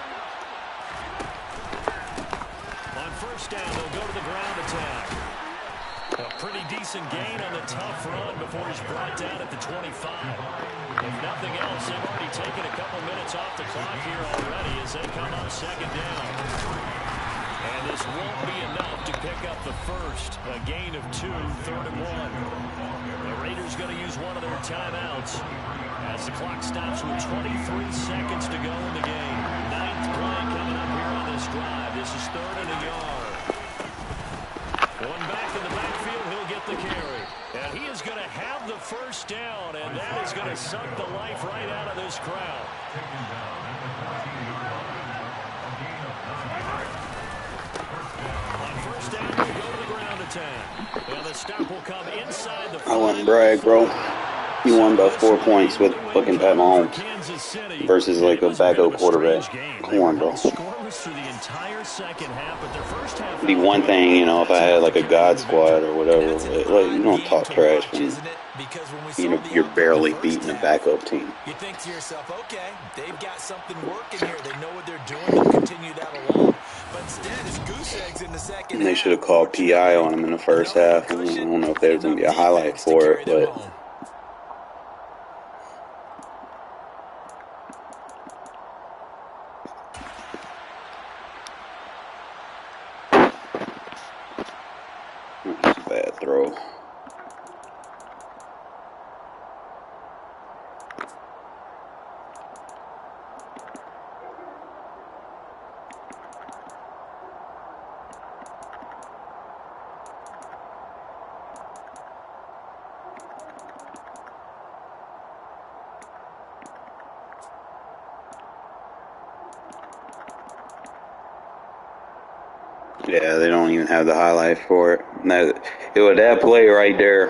On 1st down, they'll go to the ground attack. A pretty decent gain on the tough run before he's brought down at the 25. If nothing else, they've already taken a couple minutes off the clock here already as they come up 2nd down. And this won't be enough to pick up the 1st. A gain of 2, 3rd and 1. The Raiders going to use one of their timeouts as the clock stops with 23 seconds to go in the game. 9th play coming up here on this drive. This is 3rd and a yard. One back in the backfield, he'll get the carry. And he is going to have the 1st down, and that is going to suck the life right out of this crowd. On 1st down, we'll go to the ground attack. And the stop will come inside the I wouldn't brag, bro. You won by 4 points with fucking Pat Mahomes versus like a backup quarterback. Come on, bro. It'd be one thing, you know, if I had like a God squad or whatever. But, like, you don't talk trash when you're barely beating a backup team. You think to yourself, okay, they've got something working here. They know what they're doing. They'll continue that along. But instead, it's goose eggs in the second And they should have called PI on him in the first half. I don't know if there was going to be a highlight for it, but... That's a bad throw. Yeah, they don't even have the highlight for it. It was that play right there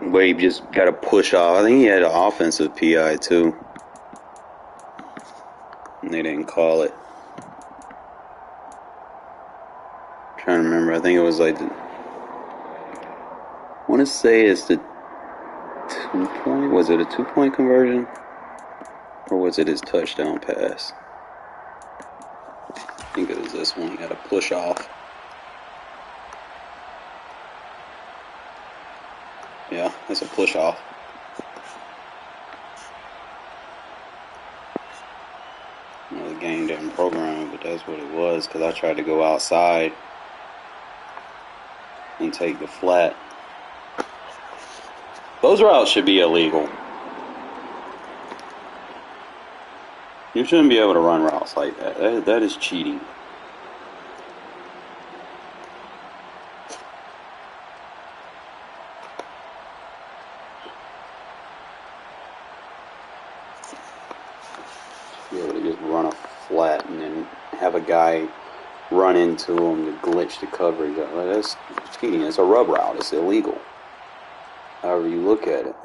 where he just got to push off. I think he had an offensive PI too. And they didn't call it. I'm trying to remember. I think it was like I want to say it's the 2-point. Was it a 2-point conversion? Or was it his touchdown pass? I think it was this one. He got to push off. Yeah, that's a push off. Well, the game didn't program it, but that's what it was, because I tried to go outside and take the flat. Those routes should be illegal. You shouldn't be able to run routes like that. That is cheating. Be able to just run a flat and then have a guy run into him to glitch the coverage. That's cheating. It's a rub route. It's illegal. However you look at it.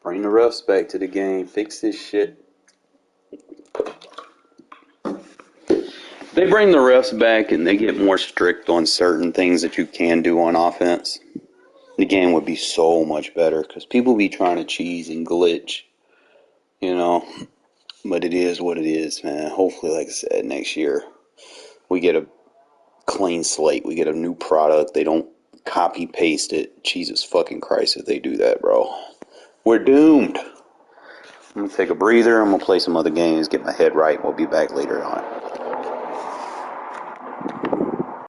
Bring the refs back to the game. Fix this shit. They bring the refs back and they get more strict on certain things that you can do on offense. The game would be so much better because people be trying to cheese and glitch, you know. But it is what it is, man. Hopefully, like I said, next year we get a clean slate. We get a new product. They don't copy paste it. Jesus fucking Christ if they do that, bro. We're doomed. I'm going to take a breather. I'm going to play some other games, get my head right. We'll be back later on.